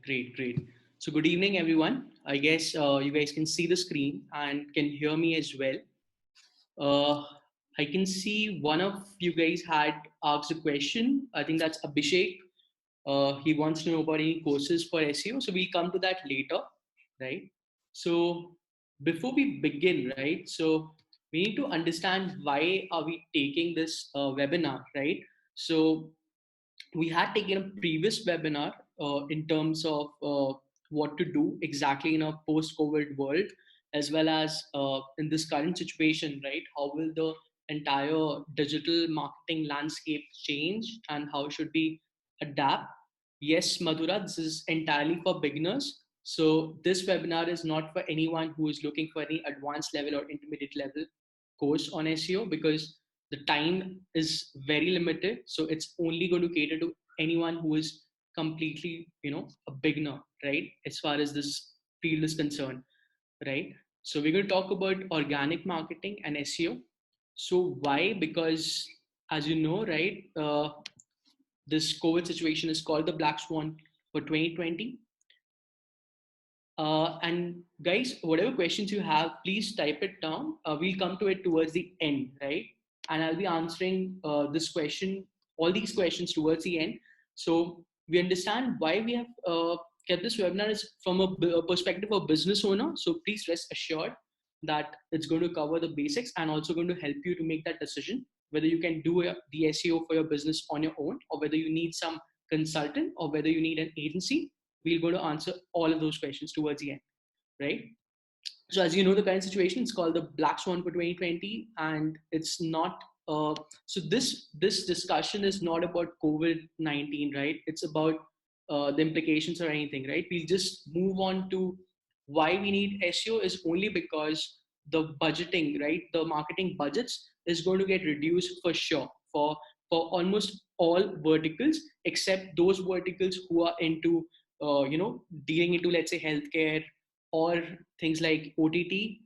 Great, great. So good evening, everyone. I guess you guys can see the screen and can hear me as well. Uh, I can see one of you guys had asked a question. I think that's Abhishek. He wants to know about any courses for SEO. So we'll come to that later, right? So before we begin, right? So we need to understand why are we taking this webinar, right? So we had taken a previous webinar in terms of what to do exactly in a post-COVID world, as well as in this current situation, right? How will the entire digital marketing landscape change and how should we adapt? Yes, Madhura, this is entirely for beginners. So this webinar is not for anyone who is looking for any advanced level or intermediate level course on SEO because the time is very limited, so it's only going to cater to anyone who is completely a beginner, right, as far as this field is concerned, right? So we're going to talk about organic marketing and SEO. So why? Because as you know, right, this COVID situation is called the black swan for 2020. And guys, whatever questions you have, please type it down. We'll come to it towards the end, right? And I'll be answering this question, all these questions towards the end. So we understand why we have kept this webinar is from a perspective of business owner. So please rest assured that it's going to cover the basics and also going to help you to make that decision whether you can do the SEO for your business on your own or whether you need some consultant or whether you need an agency. We're going to answer all of those questions towards the end, right? So as you know, the current situation is called the black swan for 2020, and it's not. So this discussion is not about COVID-19, right? It's about the implications or anything, right? We'll just move on to why we need SEO is only because the budgeting, right? The marketing budgets is going to get reduced for sure for almost all verticals except those verticals who are into dealing into, let's say, healthcare or things like OTT.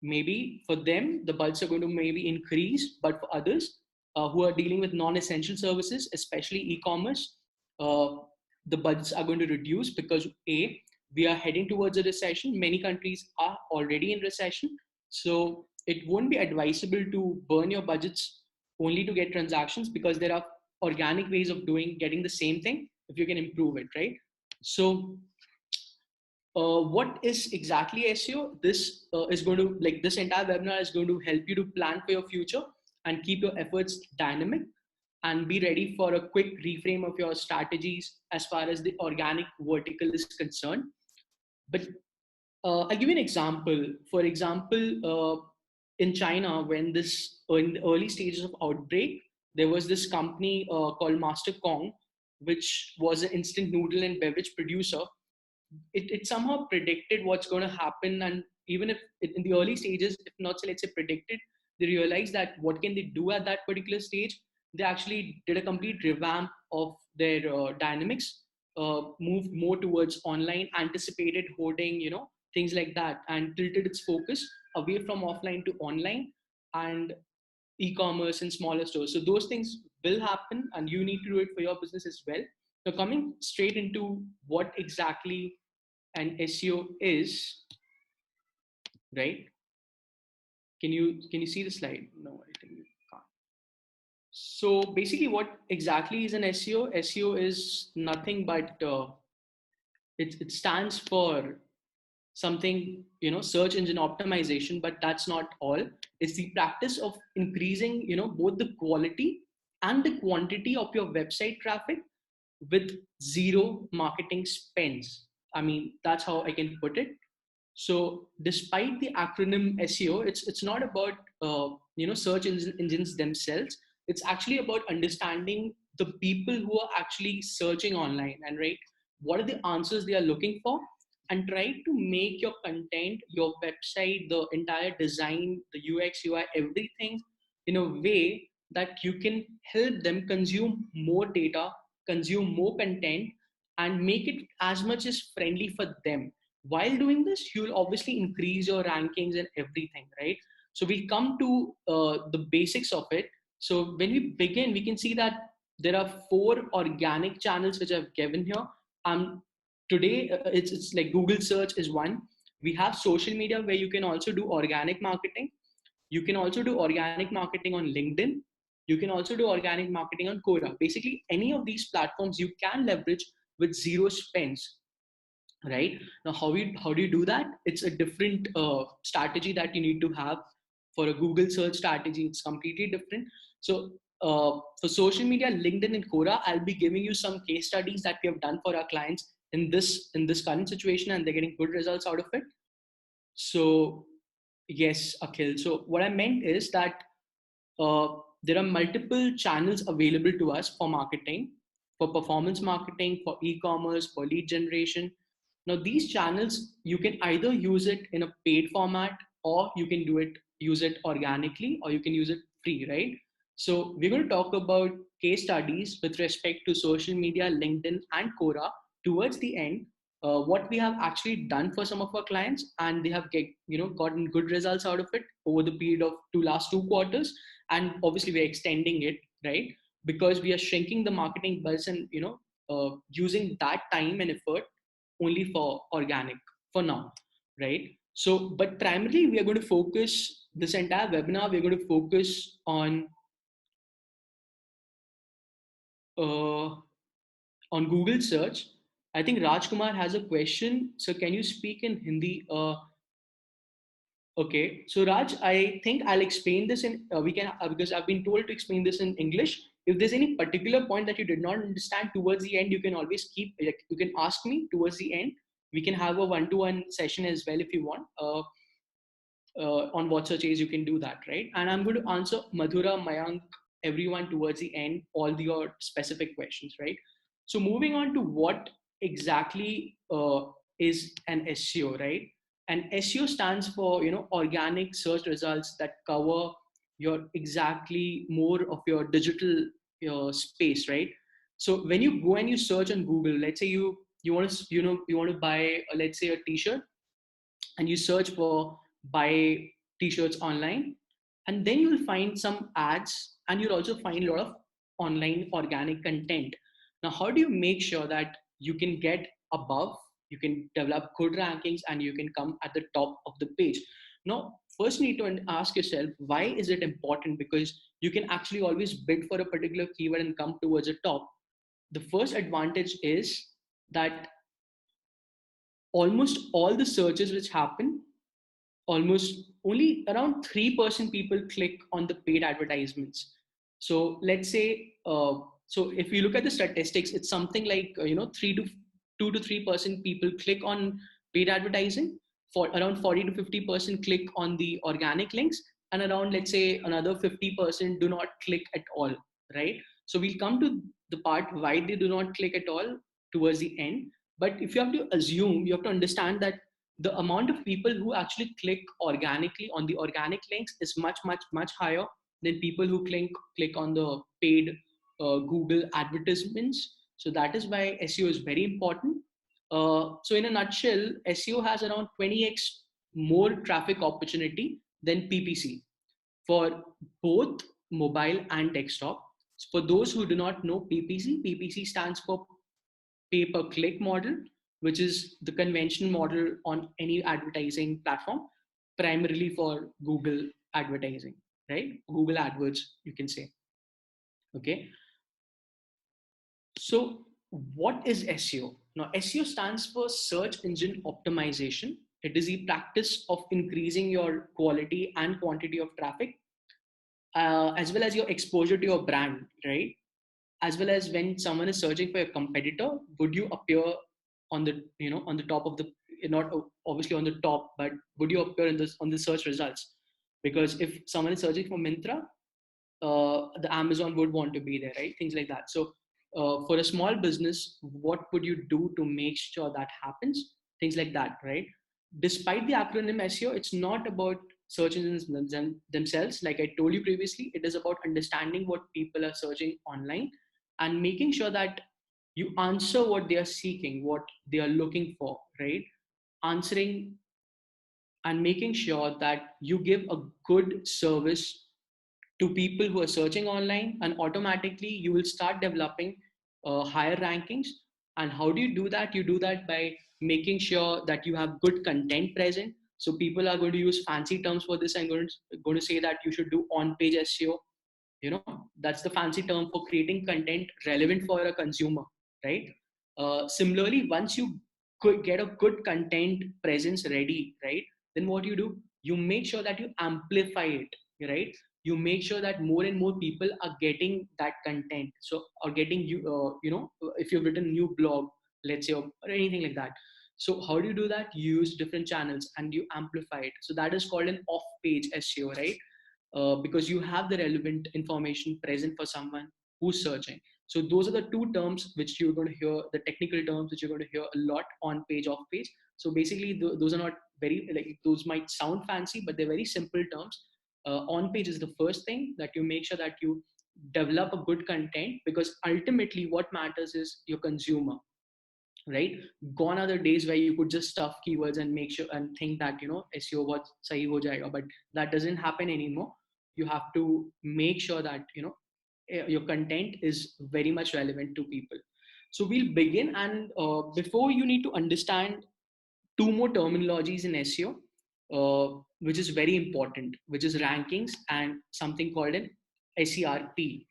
Maybe for them the budgets are going to maybe increase, but for others who are dealing with non-essential services, especially e-commerce, uh, the budgets are going to reduce because a we are heading towards a recession. Many countries are already in recession, so it won't be advisable to burn your budgets only to get transactions because there are organic ways of getting the same thing if you can improve it, right? So what is exactly SEO? This is going to, like, this entire webinar is going to help you to plan for your future and keep your efforts dynamic and be ready for a quick reframe of your strategies as far as the organic vertical is concerned. But I'll give you an example. For example, in China, when in the early stages of outbreak, there was this company called Master Kong, which was an instant noodle and beverage producer. It somehow predicted what's going to happen, and even if in the early stages, if not, say, let's say, predicted, they realized that what can they do at that particular stage. They actually did a complete revamp of their dynamics, moved more towards online, anticipated hoarding, things like that, and tilted its focus away from offline to online and e-commerce and smaller stores. So those things will happen and you need to do it for your business as well. So coming straight into what exactly an SEO is, right? Can you see the slide? No, I think you can't. So basically, what exactly is an SEO? SEO is nothing but it stands for something, search engine optimization, but that's not all. It's the practice of increasing, both the quality and the quantity of your website traffic with zero marketing spends. I mean, that's how I can put it. So despite the acronym SEO, it's not about search engines themselves. It's actually about understanding the people who are actually searching online, and right, what are the answers they are looking for, and try to make your content, your website, the entire design, the UX, UI, everything in a way that you can help them consume more data, consume more content, and make it as much as friendly for them. While doing this, you'll obviously increase your rankings and everything, right? So we come to the basics of it. So when we begin, we can see that there are 4 organic channels which I've given here. I'm today it's like Google search is one. We have social media where you can also do organic marketing. You can also do organic marketing on LinkedIn. You can also do organic marketing on Quora. Basically, any of these platforms you can leverage with zero spends. Right now, how do you do that? It's a different strategy that you need to have. For a Google search strategy, it's completely different. So for social media, LinkedIn and Quora, I'll be giving you some case studies that we have done for our clients in this current situation, and they're getting good results out of it. So yes, Akhil. So what I meant is that uh, there are multiple channels available to us for marketing, for performance marketing, for e-commerce, for lead generation. Now, these channels, you can either use it in a paid format, or you can use it organically, or you can use it free, right? So we're going to talk about case studies with respect to social media, LinkedIn, and Quora towards the end. What we have actually done for some of our clients, and they have gotten good results out of it over the period of last 2 quarters. And obviously we're extending it, right? Because we are shrinking the marketing buzz, and using that time and effort only for organic for now, right? So but primarily we are going to focus this entire webinar, we're going to focus uh, on Google search. I think Rajkumar has a question, so can you speak in Hindi? Okay, so Raj, I think I'll explain this in we can because I've been told to explain this in English. If there's any particular point that you did not understand towards the end, you can always you can ask me towards the end. We can have a one-to-one session as well if you want. On what search is, you can do that, right? And I'm going to answer Madhura, Mayank, everyone towards the end, all your specific questions, right? So moving on to what exactly is an SEO, right? And SEO stands for organic search results that cover your exactly more of your digital space, right? So when you go and you search on Google, let's say you want to you want to buy let's say a t-shirt, and you search for buy t-shirts online, and then you'll find some ads, and you'll also find a lot of online organic content. Now, how do you make sure that you can get above, you can develop good rankings, and you can come at the top of the page? Now, first you need to ask yourself, why is it important? Because you can actually always bid for a particular keyword and come towards the top. The first advantage is that almost all the searches which happen, almost only around 3% people click on the paid advertisements. So let's say, so if you look at the statistics, it's something like 2 to 3% people click on paid advertising. For around 40 to 50% click on the organic links, and around, let's say, another 50% do not click at all, right? So we'll come to the part why they do not click at all towards the end. But if you have to assume, you have to understand that the amount of people who actually click organically on the organic links is much, much, much higher than people who click on the paid Google advertisements. So that is why SEO is very important. So in a nutshell, SEO has around 20x more traffic opportunity than PPC for both mobile and desktop. For those who do not know PPC stands for pay per click model, which is the conventional model on any advertising platform, primarily for Google advertising, right? Google AdWords, you can say. Okay. So, what is SEO? Now, SEO stands for search engine optimization. It is the practice of increasing your quality and quantity of traffic, as well as your exposure to your brand, right? As well as when someone is searching for a competitor, would you appear on the on the top of the, not obviously on the top, but would you appear in this on the search results? Because if someone is searching for Mintra, the Amazon would want to be there, right? Things like that. So for a small business, what would you do to make sure that happens? Things like that, right? Despite the acronym SEO, it's not about search engines themselves. Like I told you previously, it is about understanding what people are searching online and making sure that you answer what they are seeking, what they are looking for, right? Answering and making sure that you give a good service to people who are searching online, and automatically you will start developing higher rankings, And how do you do that? You do that by making sure that you have good content present. So people are going to use fancy terms for this. I'm going to say that you should do on-page SEO. That's the fancy term for creating content relevant for a consumer, right? Similarly, once you could get a good content presence ready, right, then what you do, you make sure that you amplify it, right? You make sure that more and more people are getting that content, so or getting you if you've written a new blog, let's say, or anything like that. So how do you do that? You use different channels and you amplify it. So that is called an off page SEO, right? Because you have the relevant information present for someone who's searching. So those are the two terms which you're going to hear, the technical terms which you're going to hear a lot: on page, off page. So basically, those are not very, like, those might sound fancy, but they're very simple terms. On page is the first thing that you make sure that you develop a good content, because ultimately what matters is your consumer, right? Gone are the days where you could just stuff keywords and make sure and think that SEO बहुत सही हो जाएगा, but that doesn't happen anymore. You have to make sure that your content is very much relevant to people. So we'll begin, and before, you need to understand two more terminologies in SEO, which is very important, which is rankings and something called an SERP,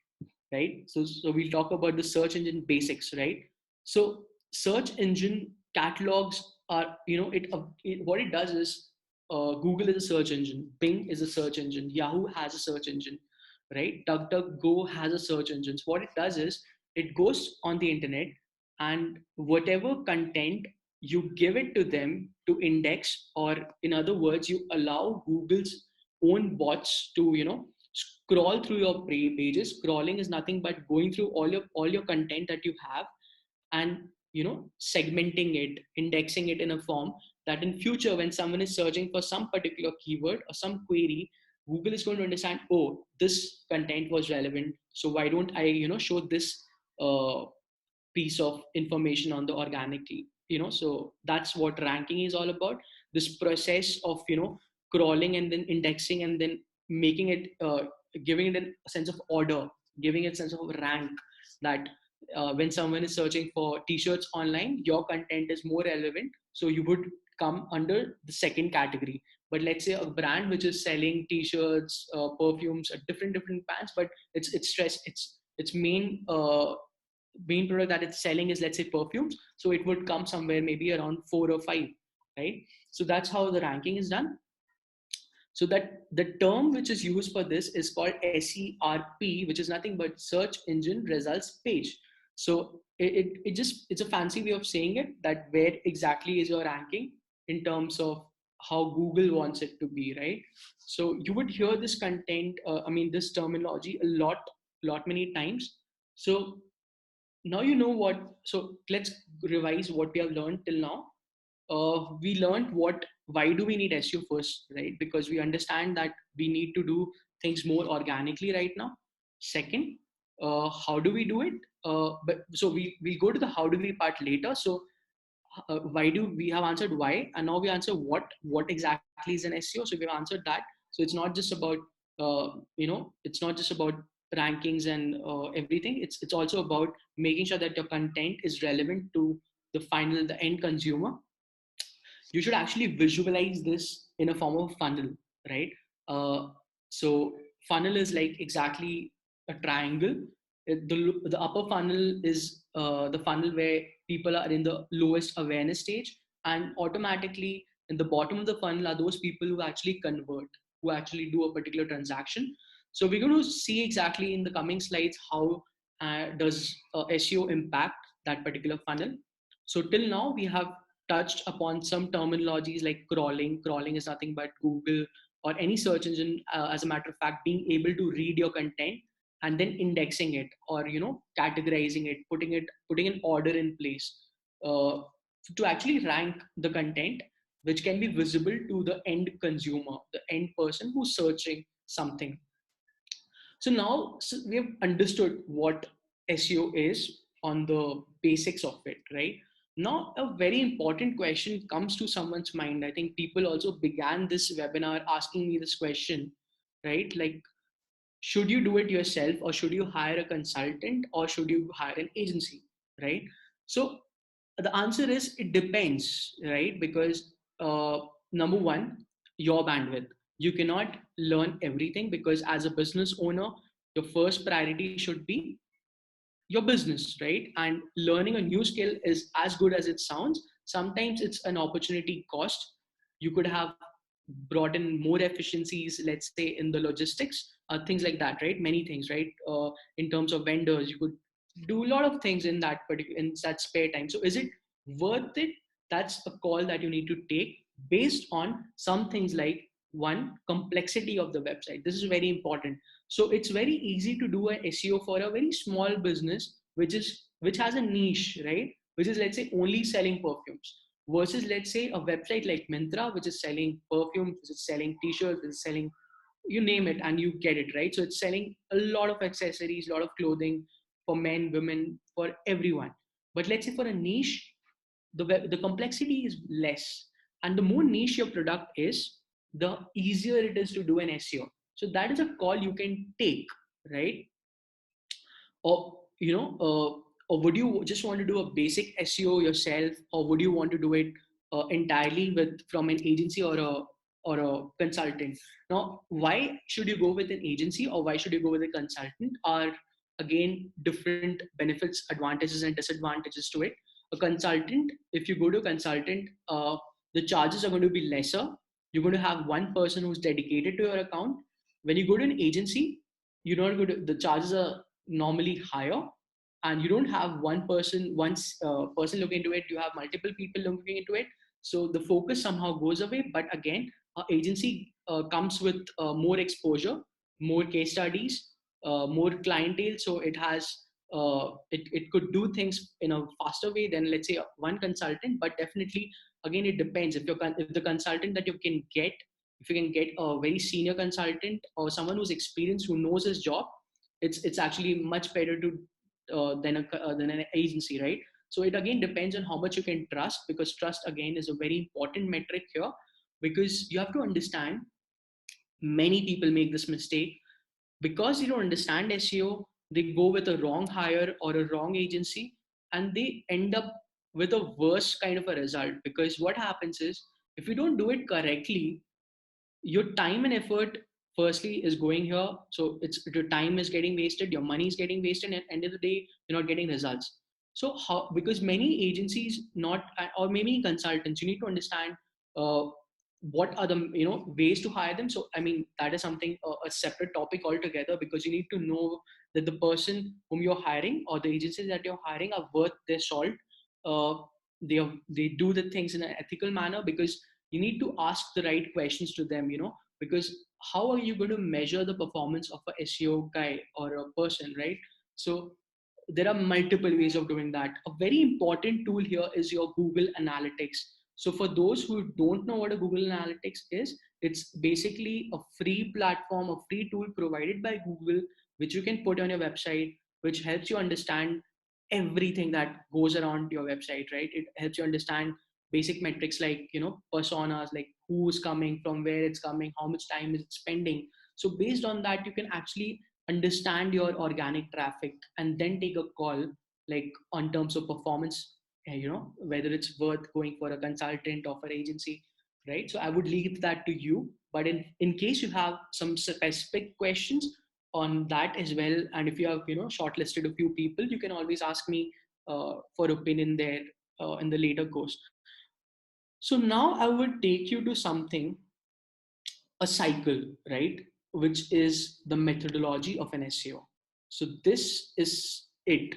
right? So we'll talk about the search engine basics, right? So search engine catalogs are, what it does is, Google is a search engine, Bing is a search engine, Yahoo has a search engine, right? DuckDuckGo has a search engine. So what it does is, it goes on the internet, and whatever content you give it to them to index, or in other words, you allow Google's own bots to scroll through your pages. Scrolling is nothing but going through all your content that you have, and segmenting it, indexing it in a form that in future, when someone is searching for some particular keyword or some query, Google is going to understand, oh, this content was relevant, so why don't I show this uh, piece of information on the organically. So that's what ranking is all about. This process of crawling and then indexing and then making it, giving it a sense of order, giving it a sense of rank, that when someone is searching for t-shirts online, your content is more relevant, so you would come under the second category. But let's say a brand which is selling t-shirts, perfumes, different brands, but its main product that it's selling is, let's say, perfumes, so it would come somewhere maybe around 4 or 5, right? So that's how the ranking is done. So that the term which is used for this is called SERP, which is nothing but search engine results page. So it's a fancy way of saying it, that where exactly is your ranking in terms of how Google wants it to be, right? So you would hear this content, this terminology a lot many times. So now you know what. So let's revise what we have learned till now. We learned why do we need SEO first, right? Because we understand that we need to do things more organically right now. Second, how do we do it? But so we go to the how do we part later. So why do we have answered why, and now we answer what exactly is an SEO. So we've answered that. So it's not just about it's not just about rankings and everything. It's also about making sure that your content is relevant to the end consumer. You should actually visualize this in a form of funnel, right? Uh, so funnel is like exactly a triangle. The upper funnel is the funnel where people are in the lowest awareness stage, and automatically in the bottom of the funnel are those people who actually convert, who actually do a particular transaction. So we're going to see exactly in the coming slides how does SEO impact that particular funnel. So till now we have touched upon some terminologies like crawling. Crawling is nothing but Google or any search engine, as a matter of fact, being able to read your content and then indexing it, or categorizing it, putting an order in place uh, to actually rank the content, which can be visible to the end consumer, the end person who's searching something. So now, we have understood what SEO is on the basics of it, right? Now, a very important question comes to someone's mind. I think people also began this webinar asking me this question, right? Like, should you do it yourself, or should you hire a consultant, or should you hire an agency, right? So The answer is it depends, right? Because number one, your bandwidth. You cannot learn everything, because as a business owner, your first priority should be your business, right? And learning a new skill is as good as it sounds. Sometimes it's an opportunity cost. You could have brought in more efficiencies, let's say in the logistics, things like that, right? Many things, right? In terms of vendors, you could do a lot of things in that particular, in that spare time. So is it worth it? That's a call that you need to take based on some things like, one, complexity of the website. This is very important. So it's very easy to do a SEO for a very small business, which has a niche, right? Which is, let's say, only selling perfumes, versus, let's say, a website like Myntra, which is selling perfume, which is selling t-shirts, which is selling, you name it and you get it, right? So it's selling a lot of accessories, a lot of clothing for men, women, for everyone. But let's say for a niche, the complexity is less, and the more niche your product is, the easier it is to do an SEO. So that is a call you can take, right? Or or would you just want to do a basic SEO yourself, or would you want to do it entirely with from an agency or a consultant? Now, why should you go with an agency or why should you go with a consultant are again different benefits, advantages and disadvantages to it. A consultant, if you go to a consultant, the charges are going to be lesser. You're going to have one person who's dedicated to your account. When you go to an agency, you're not going to, the charges are normally higher, and you don't have one person looking into it. You have multiple people looking into it, so the focus somehow goes away. But again, agency comes with more exposure, more case studies, more clientele, so it could do things in a faster way than, let's say, one consultant. But definitely, again, it depends. If the consultant that you can get, if you can get a very senior consultant or someone who's experienced, who knows his job, it's actually much better to than an agency, right? So it again depends on how much you can trust, because trust again is a very important metric here. Because you have to understand, many people make this mistake. Because you don't understand SEO, they go with a wrong hire or a wrong agency, and they end up with a worse kind of a result. Because what happens is, if you don't do it correctly, your time and effort firstly is going here, so it's, your time is getting wasted, your money is getting wasted, and at the end of the day, you're not getting results. So how, because many agencies not, or maybe consultants, you need to understand uh, what are the ways to hire them. So I mean, that is something, a separate topic altogether, because you need to know that the person whom you're hiring or the agencies that you're hiring are worth their salt. uh, they do the things in an ethical manner, because you need to ask the right questions to them, because how are you going to measure the performance of a SEO guy or a person, right? So there are multiple ways of doing that. A very important tool here is your Google Analytics. So for those who don't know what a Google Analytics is, it's basically a free platform, a free tool provided by Google, which you can put on your website, which helps you understand everything that goes around your website, right? It helps you understand basic metrics like, personas, like who's coming, from where it's coming, how much time is it spending. So based on that, you can actually understand your organic traffic and then take a call, like on terms of performance, whether it's worth going for a consultant or for agency, right? So I would leave that to you, but in case you have some specific questions on that as well, and if you have shortlisted a few people, you can always ask me for opinion there in the later course. So now I would take you to something, a cycle, right? Which is the methodology of an SEO. So this is it.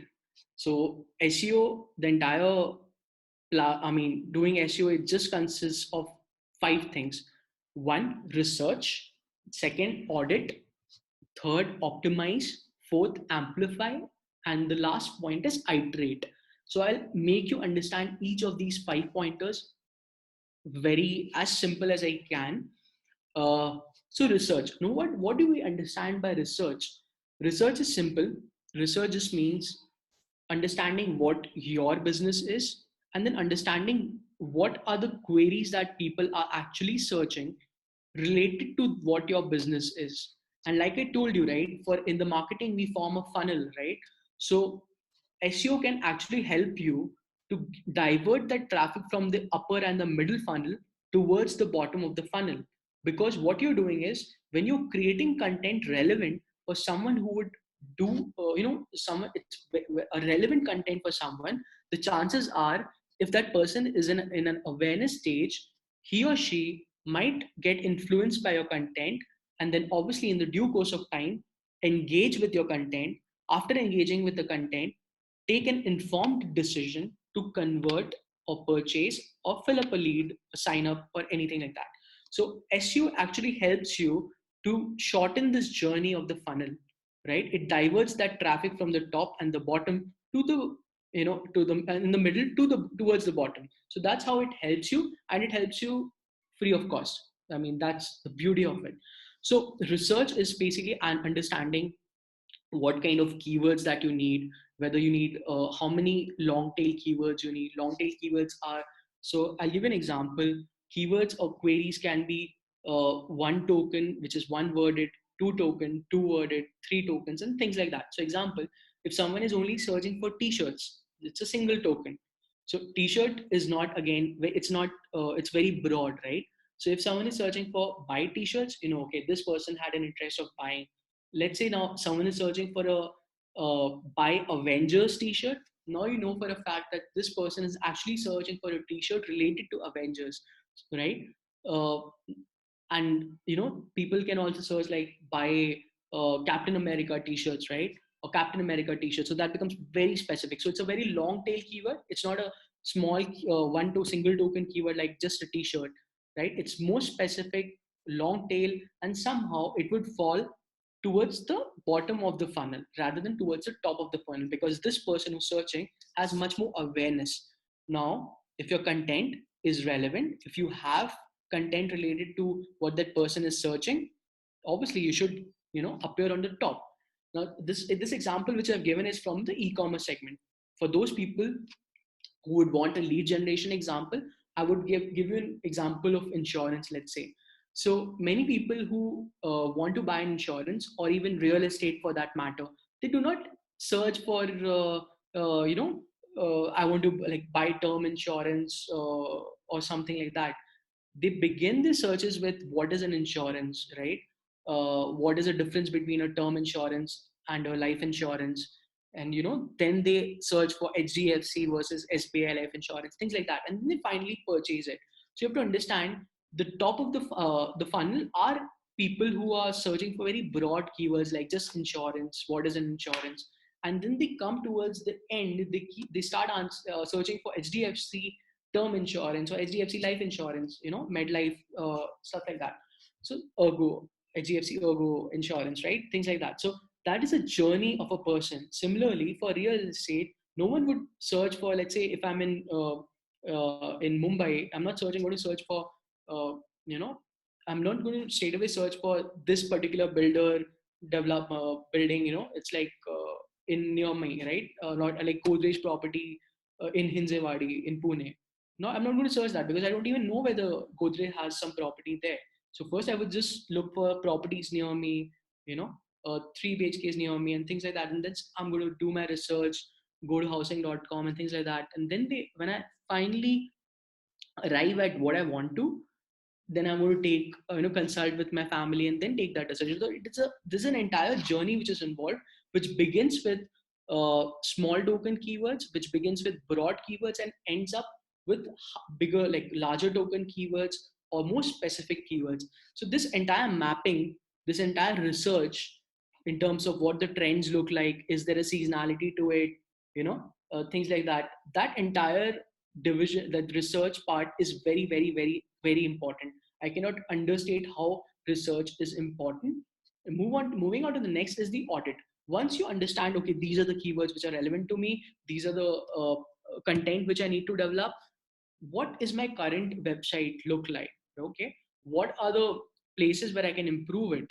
So SEO, the entire, doing SEO, it just consists of five things. One, research. Second, audit. Third, optimize. Fourth, amplify. And the last point is iterate. So I'll make you understand each of these five pointers very as simple as I can. So research. Now, what do we understand by research? Research is simple. Research just means understanding what your business is, and then understanding what are the queries that people are actually searching related to what your business is. And like I told you, right, for in the marketing, we form a funnel, right? So SEO can actually help you to divert that traffic from the upper and the middle funnel towards the bottom of the funnel. Because what you're doing is, when you're creating content relevant for someone who would do, someone, it's a relevant content for someone, the chances are, if that person is in an awareness stage, he or she might get influenced by your content, and then obviously in the due course of time engage with your content. After engaging with the content, take an informed decision to convert or purchase or fill up a lead, sign up, or anything like that. So SEO actually helps you to shorten this journey of the funnel, right? It diverts that traffic from the top and the bottom to the, to the, in the middle, to the, towards the bottom. So that's how it helps you, and it helps you free of cost. I mean, that's the beauty of it. So research is basically an understanding what kind of keywords that you need, whether you need, how many long tail keywords you need. Long tail keywords are, so I'll give you an example. Keywords or queries can be one token, which is one worded, two token, two worded, three tokens, and things like that. So example, if someone is only searching for t-shirts, it's a single token. So t-shirt is not, again, it's not, it's very broad, right? So if someone is searching for buy t-shirts, okay, this person had an interest of buying. Let's say now someone is searching for a buy Avengers t-shirt. Now you know for a fact that this person is actually searching for a t-shirt related to Avengers, right? Uh, and people can also search like buy Captain America t-shirts, right? Or Captain America t-shirt. So that becomes very specific. So it's a very long tail keyword. It's not a small one to single token keyword like just a t-shirt, right? It's more specific, long tail, and somehow it would fall towards the bottom of the funnel rather than towards the top of the funnel, because this person who's searching has much more awareness. Now, if your content is relevant, if you have content related to what that person is searching, obviously you should appear on the top. Now this example which I've given is from the e-commerce segment. For those people who would want a lead generation example, I would give you an example of insurance, let's say. So many people who want to buy an insurance, or even real estate for that matter, they do not search for, I want to like buy term insurance or something like that. They begin the searches with what is an insurance, right? What is the difference between a term insurance and a life insurance? And then they search for HDFC versus SBI life insurance, things like that, and then they finally purchase it. So you have to understand the top of the funnel are people who are searching for very broad keywords like just insurance, what is an insurance, and then they come towards the end, they start searching for HDFC term insurance or HDFC life insurance, MedLife, stuff like that. So Ergo, HDFC Ergo insurance, right? Things like that. So that is a journey of a person. Similarly, for real estate, no one would search for, let's say, if I'm in Mumbai, I'm not searching, going to search for, uh, you know, I'm not going to straight away search for this particular builder, developer, building, it's like in near me, right? Not like Godrej property in Hinjewadi in Pune. No, I'm not going to search that because I don't even know whether Godrej has some property there. So first I would just look for properties near me, 3 BHKs near me and things like that. And then I'm going to do my research, go to housing.com and things like that. And then when I finally arrive at what I want to, then I'm going to take, consult with my family and then take that decision. So this is an entire journey which is involved, which begins with small token keywords, which begins with broad keywords and ends up with bigger, like larger token keywords or more specific keywords. So this entire mapping, this entire research in terms of what the trends look like, is there a seasonality to it, things like that. That entire division, that research part is very, very, very, very important. I cannot understate how research is important. Moving on to the next is the audit. Once you understand, okay, these are the keywords which are relevant to me, these are the content which I need to develop. What is my current website look like? Okay, what are the places where I can improve it?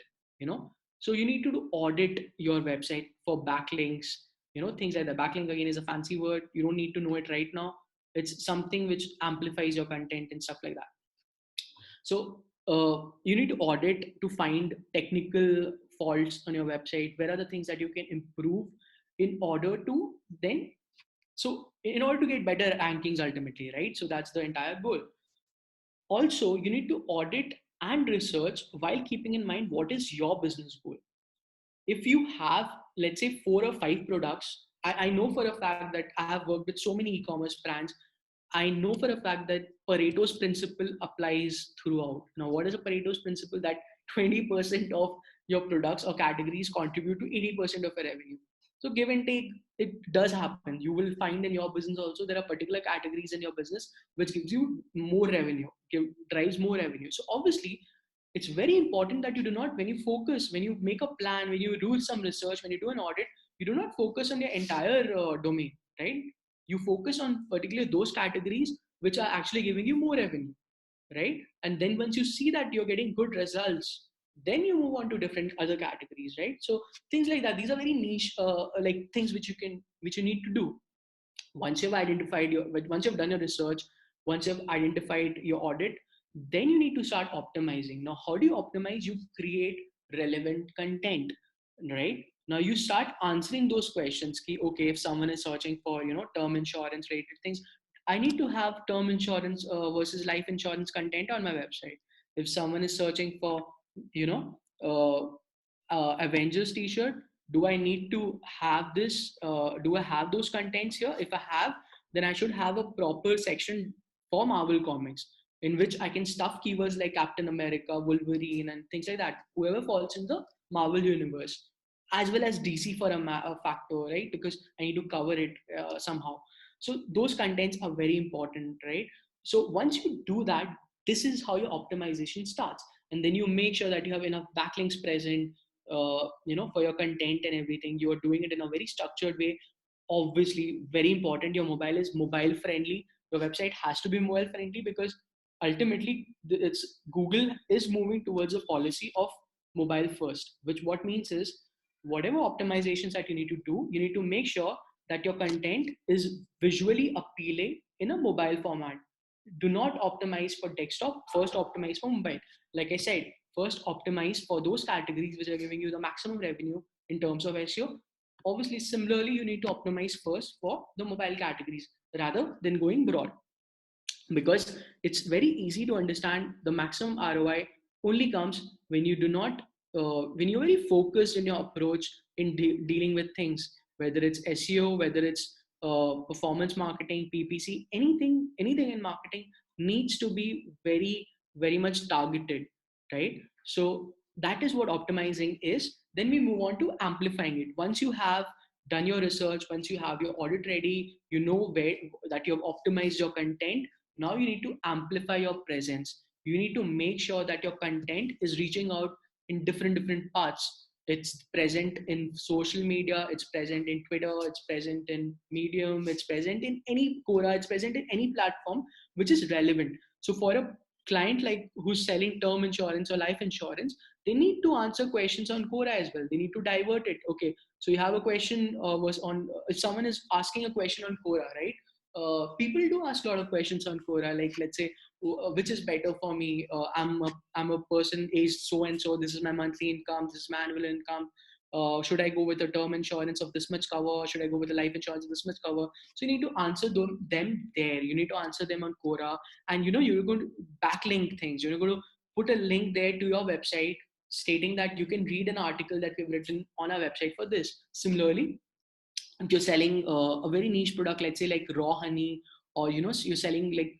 So you need to do audit your website for backlinks, things like that. Backlink again is a fancy word. You don't need to know it right now. It's something which amplifies your content and stuff like that. So you need to audit to find technical faults on your website. Where are the things that you can improve in order to then? So in order to get better rankings ultimately, right? So that's the entire goal. Also, you need to audit and research while keeping in mind what is your business goal. If you have, let's say, 4 or 5 products, I know for a fact that I have worked with so many e-commerce brands. I know for a fact that Pareto's principle applies throughout. Now, what is a Pareto's principle? That 20% of your products or categories contribute to 80% of your revenue. So give and take, it does happen. You will find in your business also there are particular categories in your business which gives you more revenue, drives more revenue. So obviously, it's very important that you do not, when you focus, when you make a plan, when you do some research, when you do an audit, you do not focus on your entire domain, right? You focus on particularly those categories which are actually giving you more revenue, right? And then once you see that you're getting good results, then you move on to different other categories, right? So things like that, these are very niche like things which you need to do. Once you've identified your, once you've done your research, once you've identified your audit, then you need to start optimizing. Now, how do you optimize? You create relevant content, right? Now you start answering those questions. Okay, if someone is searching for, term insurance related things, I need to have term insurance versus life insurance content on my website. If someone is searching for, you know Avengers t-shirt, do I need to have this, do I have those contents here? If I have, then I should have a proper section for Marvel comics in which I can stuff keywords like Captain America, Wolverine, and things like that, whoever falls in the Marvel universe, as well as DC for a factor, right? Because I need to cover it somehow. So those contents are very important, right? So once you do that, this is how your optimization starts. And then you make sure that you have enough backlinks present, for your content and everything. You are doing it in a very structured way. Obviously, very important, your mobile is mobile friendly. Your website has to be mobile friendly, because ultimately it's Google is moving towards a policy of mobile first, which what means is whatever optimizations that you need to do, you need to make sure that your content is visually appealing in a mobile format. Do not optimize for desktop, first optimize for mobile. Like I said, first optimize for those categories which are giving you the maximum revenue in terms of SEO. Obviously, similarly, you need to optimize first for the mobile categories rather than going broad, because it's very easy to understand the maximum ROI only comes when you do not, when you're very focused in your approach in dealing with things, whether it's SEO, whether it's performance marketing, PPC, anything in marketing needs to be very, very much targeted, right? So that is what optimizing is. Then we move on to amplifying it. Once you have done your research, once you have your audit ready, you know where that you have optimized your content. Now you need to amplify your presence. You need to make sure that your content is reaching out in different parts. It's present in social media, it's present in Twitter, it's present in Medium, it's present in any Quora, it's present in any platform which is relevant. So for a client like who's selling term insurance or life insurance, they need to answer questions on Quora as well. They need to divert it. Okay, so you have a question, was on, if someone is asking a question on Quora, right? People do ask a lot of questions on Quora, like let's say, which is better for me? I'm a person aged so and so. This is my monthly income. This is my annual income. Should I go with a term insurance of this much cover? Or should I go with a life insurance of this much cover? So you need to answer them there. You need to answer them on Quora, and you're going to backlink things. You're going to put a link there to your website stating that you can read an article that we've written on our website for this. Similarly, if you're selling a very niche product, let's say like raw honey, or you're selling like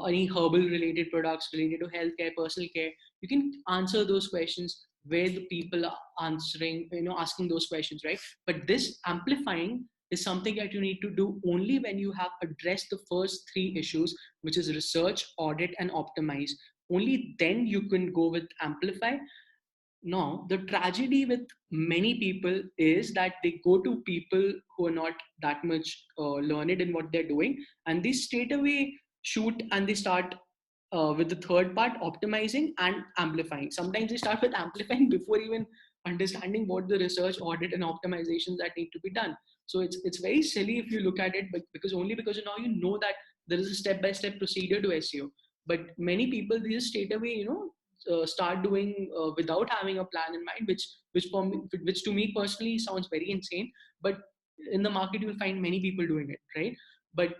any herbal related products related to healthcare, personal care, you can answer those questions where the people are answering, asking those questions, right? But this amplifying is something that you need to do only when you have addressed the first three issues, which is research, audit, and optimize. Only then you can go with amplify. Now, the tragedy with many people is that they go to people who are not that much learned in what they're doing, and they straight away shoot and they start with the third part, optimizing and amplifying. Sometimes they start with amplifying before even understanding what the research, audit, and optimizations that need to be done. So it's very silly if you look at it, but because now you know that there is a step-by-step procedure to SEO. But many people, they just straight away, start doing without having a plan in mind, which to me personally sounds very insane. But in the market, you will find many people doing it, right? but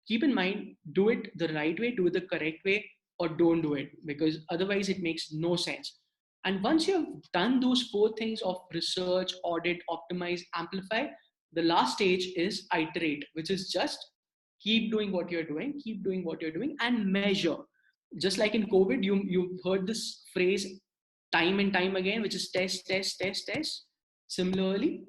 keep in mind, do it the right way, do it the correct way, or don't do it, because otherwise it makes no sense. And once you have done those four things of research, audit, optimize, amplify, the last stage is iterate, which is just keep doing what you're doing, keep doing what you're doing, and measure. Just like in COVID, you've heard this phrase time and time again, which is test, test, test, test. Similarly,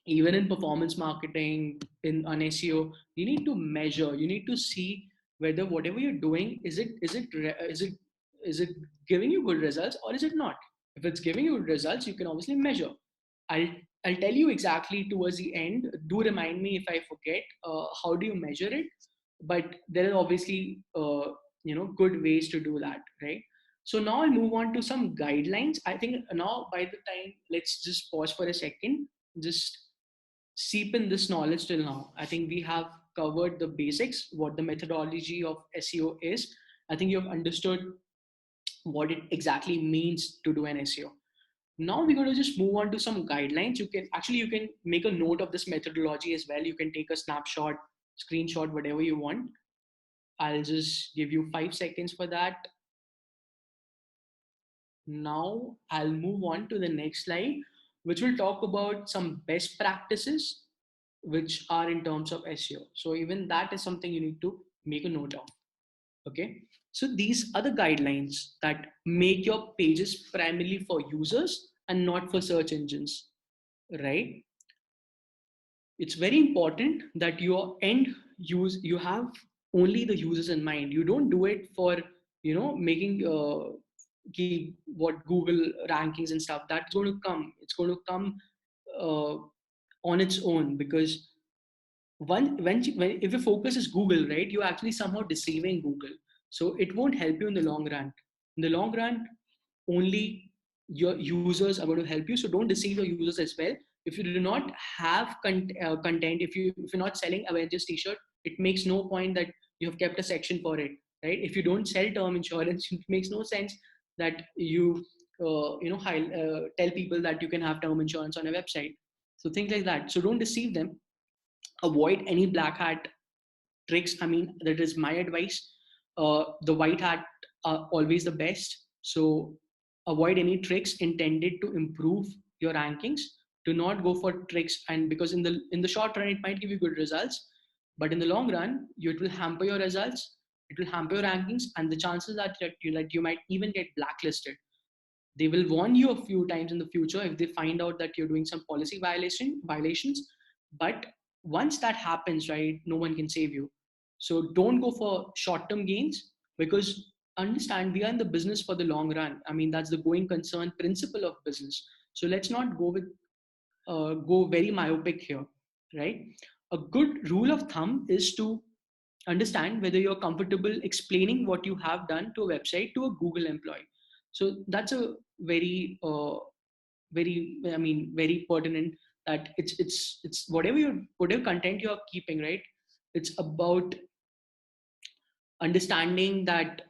even in performance marketing, in on SEO, you need to measure. You need to see whether whatever you're doing is it giving you good results or is it not. If it's giving you good results, you can obviously measure. I'll I'll tell you exactly towards the end. Do remind me if I forget. How do you measure it? But there are obviously good ways to do that, right? So now I'll move on to some guidelines. I think now by the time, let's just pause for a second, just seep in this knowledge till now. I think we have covered the basics, what the methodology of SEO is. I think you've understood what it exactly means to do an SEO. Now we're going to just move on to some guidelines. You can make a note of this methodology as well. You can take a snapshot, screenshot, whatever you want. I'll just give you 5 seconds for that. Now I'll move on to the next slide, which will talk about some best practices which are in terms of SEO. So even that is something you need to make a note of. Okay. So these are the guidelines that make your pages primarily for users and not for search engines, right? It's very important that your end you have only the users in mind. You don't do it for making what Google rankings and stuff. That's going to come. It's going to come uh, on its own, because if your focus is Google, right, you're actually somehow deceiving Google. So it won't help you in the long run. In the long run, only your users are going to help you. So don't deceive your users as well. If you do not have content, if you're not selling Avengers t-shirt, it makes no point that you have kept a section for it, right? If you don't sell term insurance, it makes no sense that you tell people that you can have term insurance on a website. So things like that. So don't deceive them. Avoid any black hat tricks. I mean, that is my advice. The white hat are always the best. So avoid any tricks intended to improve your rankings. Do not go for tricks, and because in the short run it might give you good results, but in the long run it will hamper your results. It will hamper your rankings, and the chances that you might even get blacklisted. They will warn you a few times in the future if they find out that you're doing some policy violations. But once that happens, right, no one can save you. So don't go for short-term gains, because understand, we are in the business for the long run. I mean, that's the going concern principle of business. So let's not go very myopic here, right? A good rule of thumb is to understand whether you're comfortable explaining what you have done to a website to a Google employee. So that's a very pertinent, that it's whatever content you're keeping, right? It's about understanding that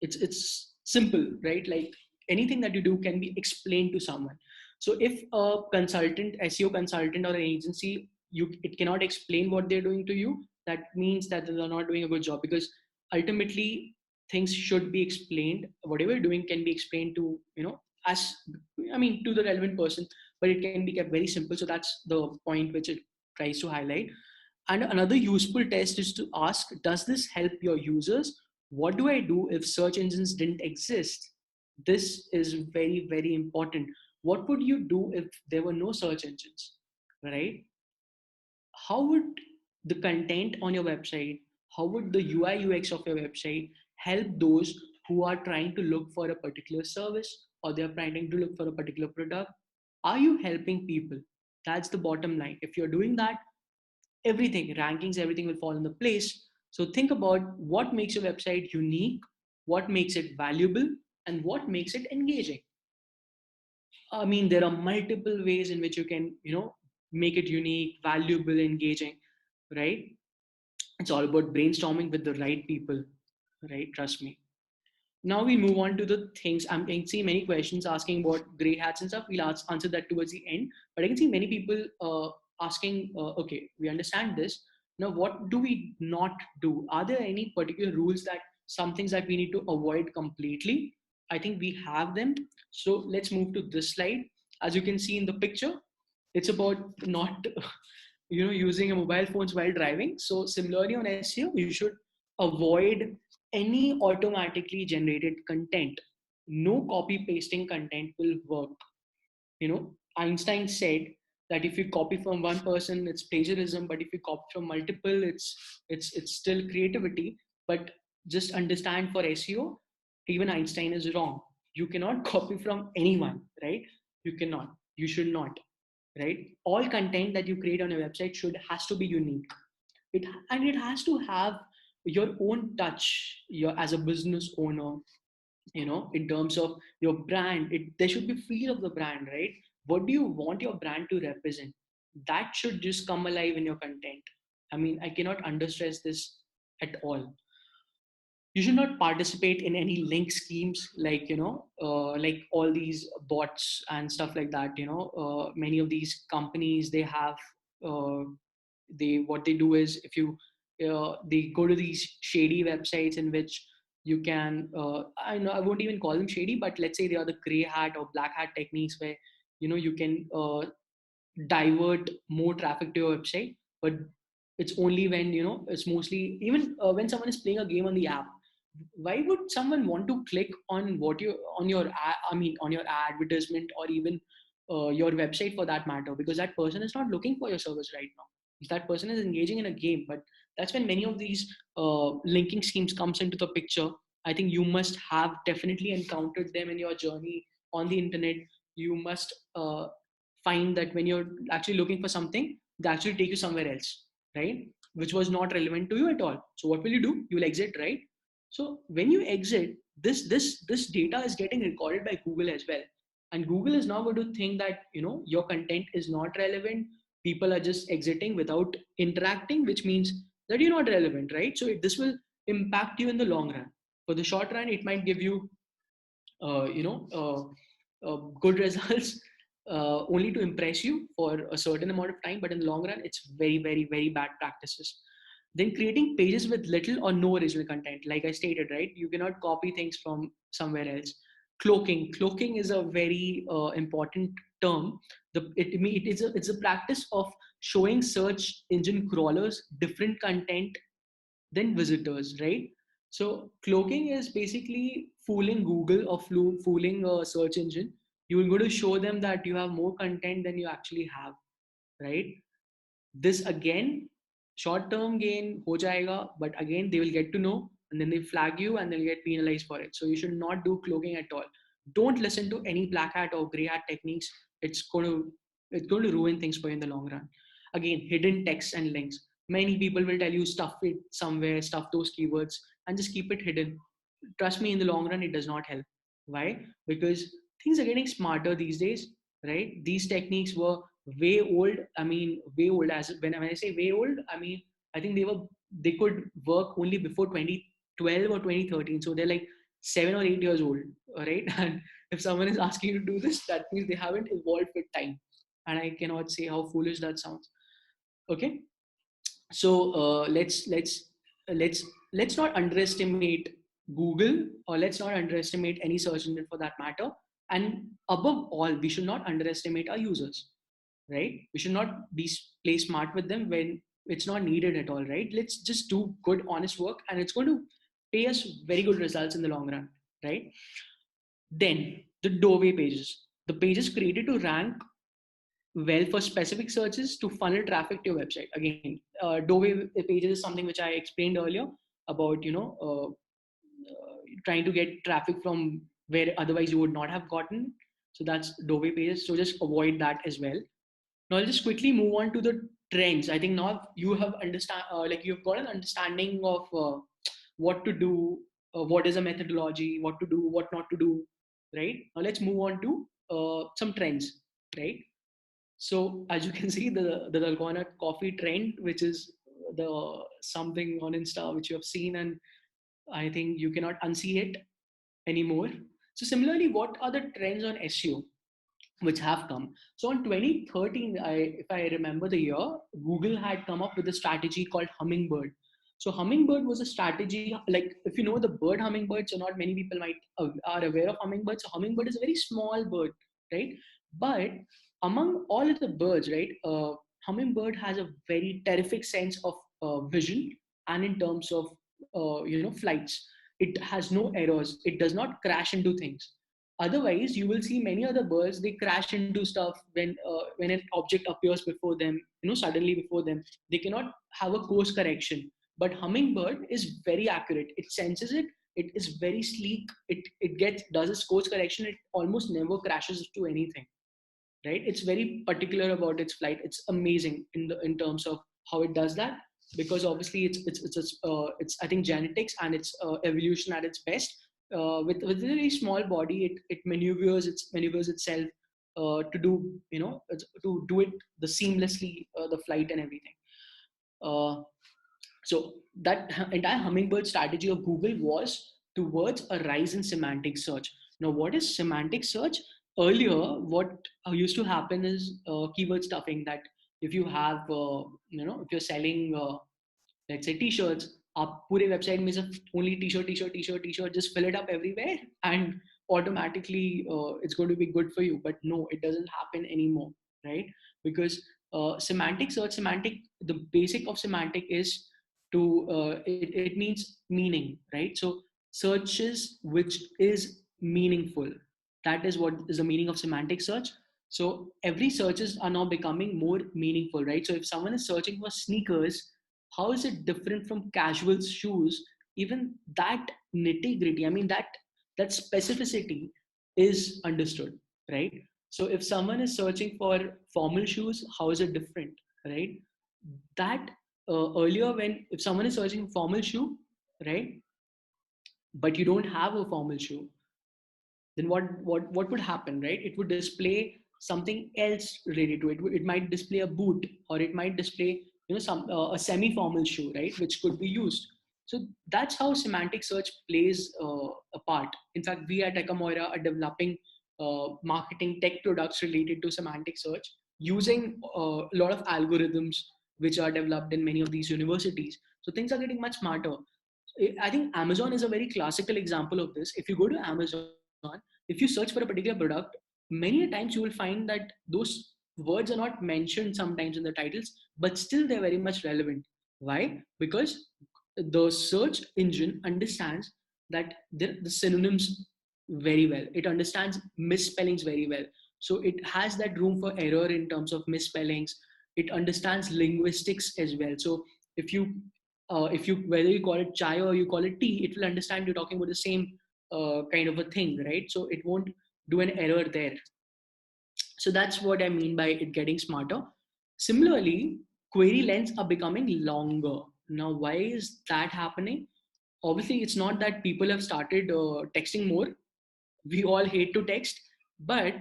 it's simple, right? Like anything that you do can be explained to someone. So if a consultant, SEO consultant, or an agency, it cannot explain what they're doing to you, that means that they're not doing a good job, because ultimately things should be explained. Whatever you're doing can be explained to as to the relevant person, but it can be kept very simple. So that's the point which it tries to highlight. And another useful test is to ask, does this help your users? What do I do if search engines didn't exist? This is very, very important. What would you do if there were no search engines, right? How would the content on your website, how would the UI UX of your website help those who are trying to look for a particular service, or they're trying to look for a particular product? Are you helping people? That's the bottom line. If you're doing that, everything, rankings, everything will fall into place. So think about what makes your website unique, what makes it valuable, and what makes it engaging. I mean, there are multiple ways in which you can, make it unique, valuable, engaging, right? It's all about brainstorming with the right people, right? Trust me. Now we move on to the things. I can see many questions asking about gray hats and stuff. We'll answer that towards the end. But I can see many people asking, okay, we understand this, Now, what do we not do? Are there any particular rules, that some things that we need to avoid completely? I think we have them. So let's move to this slide. As you can see in the picture, it's about not using a mobile phones while driving. So similarly on SEO, you should avoid any automatically generated content. No copy pasting content will work. Einstein said that if you copy from one person, it's plagiarism, but if you copy from multiple, it's still creativity. But just understand, for SEO, even Einstein is wrong. You cannot copy from anyone, right? You cannot. You should not, right? All content that you create on your website has to be unique. It has to have your own touch. Your As a business owner, in terms of your brand, there should be feel of the brand, right? What do you want your brand to represent? That should just come alive in your content. I mean, I cannot understress this at all. You should not participate in any link schemes, like like all these bots and stuff like that. Many of these companies, they have uh, what they do is, if you they go to these shady websites in which you can I know I won't even call them shady, but let's say they are the gray hat or black hat techniques, where you can divert more traffic to your website. But it's only when it's mostly, even when someone is playing a game on the app, why would someone want to click on what you on your I mean on your advertisement, or even your website for that matter, because that person is not looking for your service right now. That person is engaging in a game. But that's when many of these linking schemes comes into the picture. I think you must have definitely encountered them in your journey on the internet. You must find that when you're actually looking for something, they actually take you somewhere else, right? Which was not relevant to you at all. So what will you do? You will exit, right? So when you exit, this data is getting recorded by Google as well. And Google is now going to think that your content is not relevant. People are just exiting without interacting, which means that you're not relevant, right? So this will impact you in the long run. For the short run, it might give you good results, only to impress you for a certain amount of time, but in the long run, it's very, very, very bad practices. Then creating pages with little or no original content, like I stated, right? You cannot copy things from somewhere else. Cloaking is a very important term. It's a practice of showing search engine crawlers different content than visitors, right? So cloaking is basically fooling Google, or fooling a search engine. You will go to show them that you have more content than you actually have, right? This again, short term gain ho jayega, but again they will get to know, and then they flag you and they'll get penalized for it. So you should not do cloaking at all. Don't listen to any black hat or gray hat techniques. It's going to ruin things for you in the long run. Again, hidden text and links. Many people will tell you stuff it somewhere, stuff those keywords, and just keep it hidden. Trust me, in the long run, it does not help. Why? Because things are getting smarter these days, right? These techniques were way old. I mean, way old. As when I say way old, I mean, I think they could work only before 2012 or 2013. So they're like 7 or 8 years old, right? And if someone is asking you to do this, that means they haven't evolved with time. And I cannot say how foolish that sounds. Okay, so let's not underestimate Google, or let's not underestimate any search engine for that matter. And above all, we should not underestimate our users, right? We should not play smart with them when it's not needed at all, right? Let's just do good, honest work, and it's going to pay us very good results in the long run, right? Then the doorway pages, the pages created to rank well for specific searches to funnel traffic to your website. Again, doorway pages is something which I explained earlier about, trying to get traffic from where otherwise you would not have gotten. So that's doorway pages. So just avoid that as well. Now I'll just quickly move on to the trends. I think now you have you've got an understanding of what to do, what is a methodology, what to do, what not to do, right? Now let's move on to some trends, right? So as you can see, the Dalgona coffee trend, which is the something on Insta which you have seen, and I think you cannot unsee it anymore. So similarly, what are the trends on SEO? which have come. So in 2013, if I remember the year, Google had come up with a strategy called Hummingbird. So Hummingbird was a strategy, like if you know the bird hummingbird, so not many people might are aware of hummingbird. So hummingbird is a very small bird, right? But among all of the birds, right, hummingbird has a very terrific sense of vision, and in terms of flights, it has no errors. It does not crash into things. Otherwise, you will see many other birds, they crash into stuff when an object appears before them, suddenly before them. They cannot have a course correction. But hummingbird is very accurate. It senses it. It is very sleek. It gets does its course correction. It almost never crashes to anything, right? It's very particular about its flight. It's amazing in terms of how it does that, because obviously it's I think genetics and it's evolution at its best. With a very small body, it maneuvers itself to do to do it the seamlessly, the flight and everything. uh, so that entire hummingbird strategy of Google was towards a rise in semantic search. Now, what is semantic search? Earlier, what used to happen is keyword stuffing. That if you have, if you're selling, let's say t-shirts, आप पूरे website में सिर्फ only t-shirt, just fill it up everywhere, and automatically it's going to be good for you. But no, it doesn't happen anymore, right? Because the basic of semantic is it means meaning, right? So searches which is meaningful, that is what is the meaning of semantic search. So every searches are now becoming more meaningful, right? So if someone is searching for sneakers, how is it different from casual shoes? Even that nitty gritty, I mean, that specificity is understood, right? So if someone is searching for formal shoes, how is it different, right? That earlier, when if someone is searching for formal shoe, right, but you don't have a formal shoe, then what would happen, right? It would display something else related to it. It might display a boot, or it might display some a semi formal shoe, right, which could be used. So that's how semantic search plays a part. In fact, we at Ecomoira are developing marketing tech products related to semantic search, using a lot of algorithms which are developed in many of these universities. So things are getting much smarter. I think Amazon is a very classical example of this. If you go to Amazon, if you search for a particular product, many times you will find that those words are not mentioned sometimes in the titles, but still they're very much relevant. Why? Because the search engine understands that the synonyms very well. It understands misspellings very well. So it has that room for error in terms of misspellings. It understands linguistics as well. So if you whether you call it chai or you call it tea, it will understand you're talking about the same kind of a thing, right? So it won't do an error there. So that's what I mean by it getting smarter. Similarly, query lengths are becoming longer. Now, why is that happening? Obviously, it's not that people have started texting more. We all hate to text, but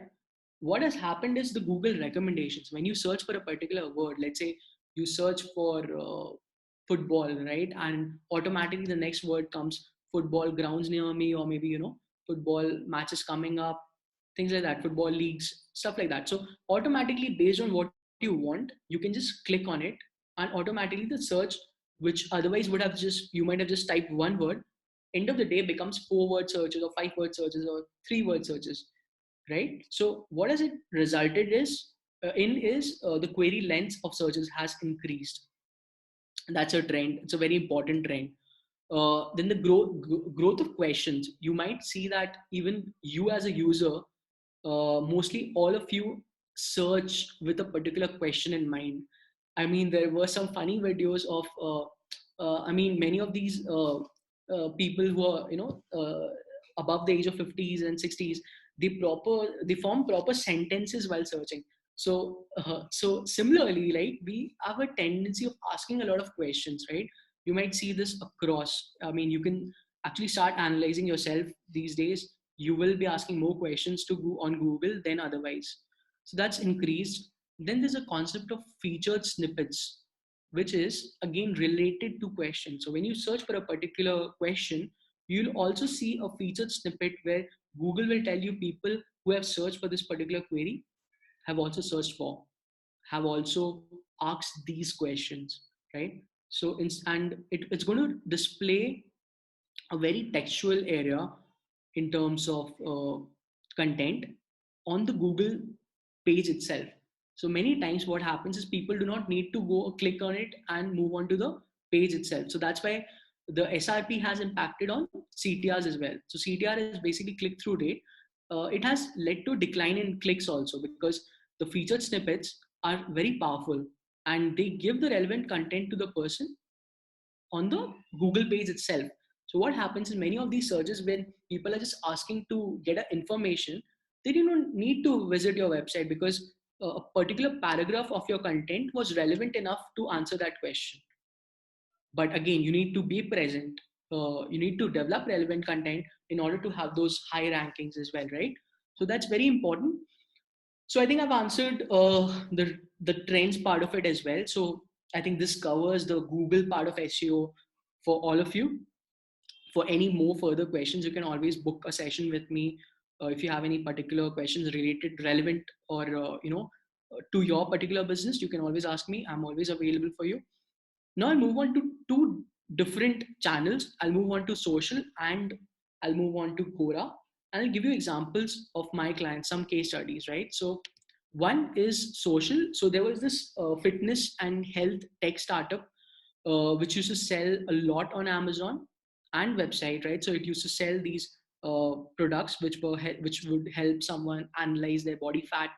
what has happened is the Google recommendations. When you search for a particular word, let's say you search for football, right, and automatically the next word comes football grounds near me, or maybe football matches coming up, things like that, football leagues, stuff like that. So automatically, based on what you want, you can just click on it, and automatically the search, which otherwise would have just you might have just typed one word, end of the day becomes 4 word searches or 5 word searches or 3 word searches, right? So what has it resulted is the query length of searches has increased. That's a trend. It's a very important trend. Then the growth of questions. You might see that even you as a user, mostly all of you search with a particular question in mind. I mean, there were some funny videos of, I mean, many of these people who are, above the age of 50s and 60s, they form proper sentences while searching. So similarly, like we have a tendency of asking a lot of questions, right? You might see this across. I mean, you can actually start analyzing yourself these days. You will be asking more questions to go on Google than otherwise. So that's increased. Then there's a concept of featured snippets, which is again related to questions. So when you search for a particular question, you'll also see a featured snippet where Google will tell you people who have searched for this particular query have also searched for, have also asked these questions, right? So, it's going to display a very textual area in terms of content on the Google page itself. So many times what happens is people do not need to go click on it and move on to the page itself. So that's why the SRP has impacted on CTRs as well. So CTR is basically click through rate. It has led to a decline in clicks also, because the featured snippets are very powerful and they give the relevant content to the person on the Google page itself. So what happens in many of these searches, when people are just asking to get a information, they do not need to visit your website, because a particular paragraph of your content was relevant enough to answer that question. But again, you need to be present. You need to develop relevant content in order to have those high rankings as well, right? So that's very important. So I think I've answered the trends part of it as well. So I think this covers the Google part of SEO for all of you. For any more further questions, you can always book a session with me. If you have any particular questions related, relevant, or to your particular business, you can always ask me. I'm always available for you. Now I'll move on to two different channels. I'll move on to social, and I'll move on to Quora, and I'll give you examples of my clients, some case studies, right? So one is social. So there was this fitness and health tech startup which used to sell a lot on Amazon and website, right? So it used to sell these products which would help someone analyze their body fat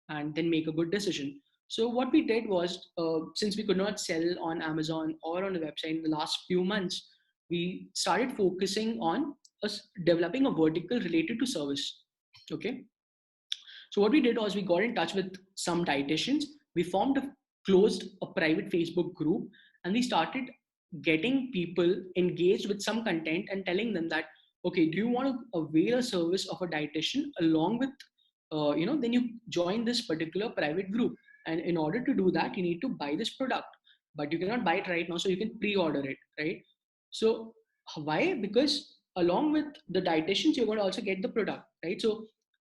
and then make a good decision. So what we did was, since we could not sell on Amazon or on the website in the last few months, we started focusing on us developing a vertical related to service. Okay. So what we did was we got in touch with some dietitians. We formed closed a private Facebook group, and we started getting people engaged with some content and telling them that, okay, do you want to avail a service of a dietitian along with, then you join this particular private group. And in order to do that, you need to buy this product, but you cannot buy it right now. So you can pre-order it, right? So why? Because along with the dietitians, you're going to also get the product, right? So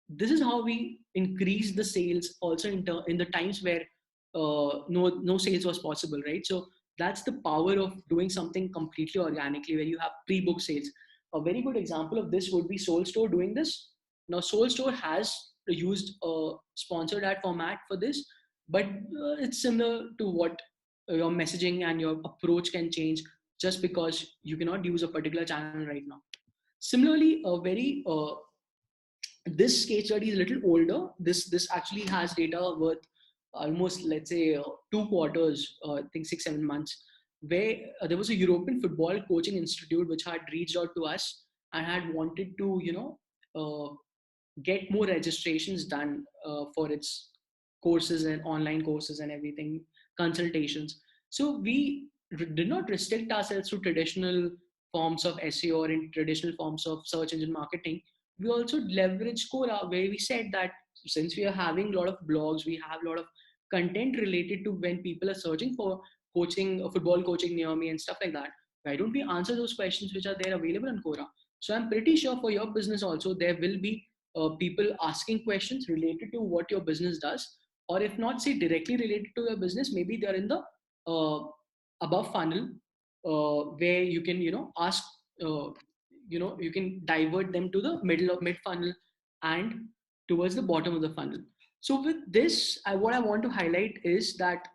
this is how we increase the sales also in the times where no sales was possible, right? So that's the power of doing something completely organically, where you have pre-book sales. A very good example of this would be Soul Store doing this. Now Soul Store has used a sponsored ad format for this, but it's similar to what your messaging and your approach can change just because you cannot use a particular channel right now. Similarly, a very this case study is a little older. This actually has data worth almost, let's say, 2 quarters, I think 6-7 months, where there was a European football coaching institute which had reached out to us and had wanted to get more registrations done for its courses and online courses and everything, consultations. So we did not restrict ourselves to traditional forms of SEO or in traditional forms of search engine marketing. We also leveraged Quora, where we said that since we are having a lot of blogs, we have a lot of content related to when people are searching for coaching, football coaching near me and stuff like that. Why don't we answer those questions which are there available on Quora? So I'm pretty sure for your business also, there will be people asking questions related to what your business does, or if not, say directly related to your business, maybe they're in the uh, above funnel, where you can ask, you can divert them to the middle of mid funnel and towards the bottom of the funnel. So with this, what I want to highlight is that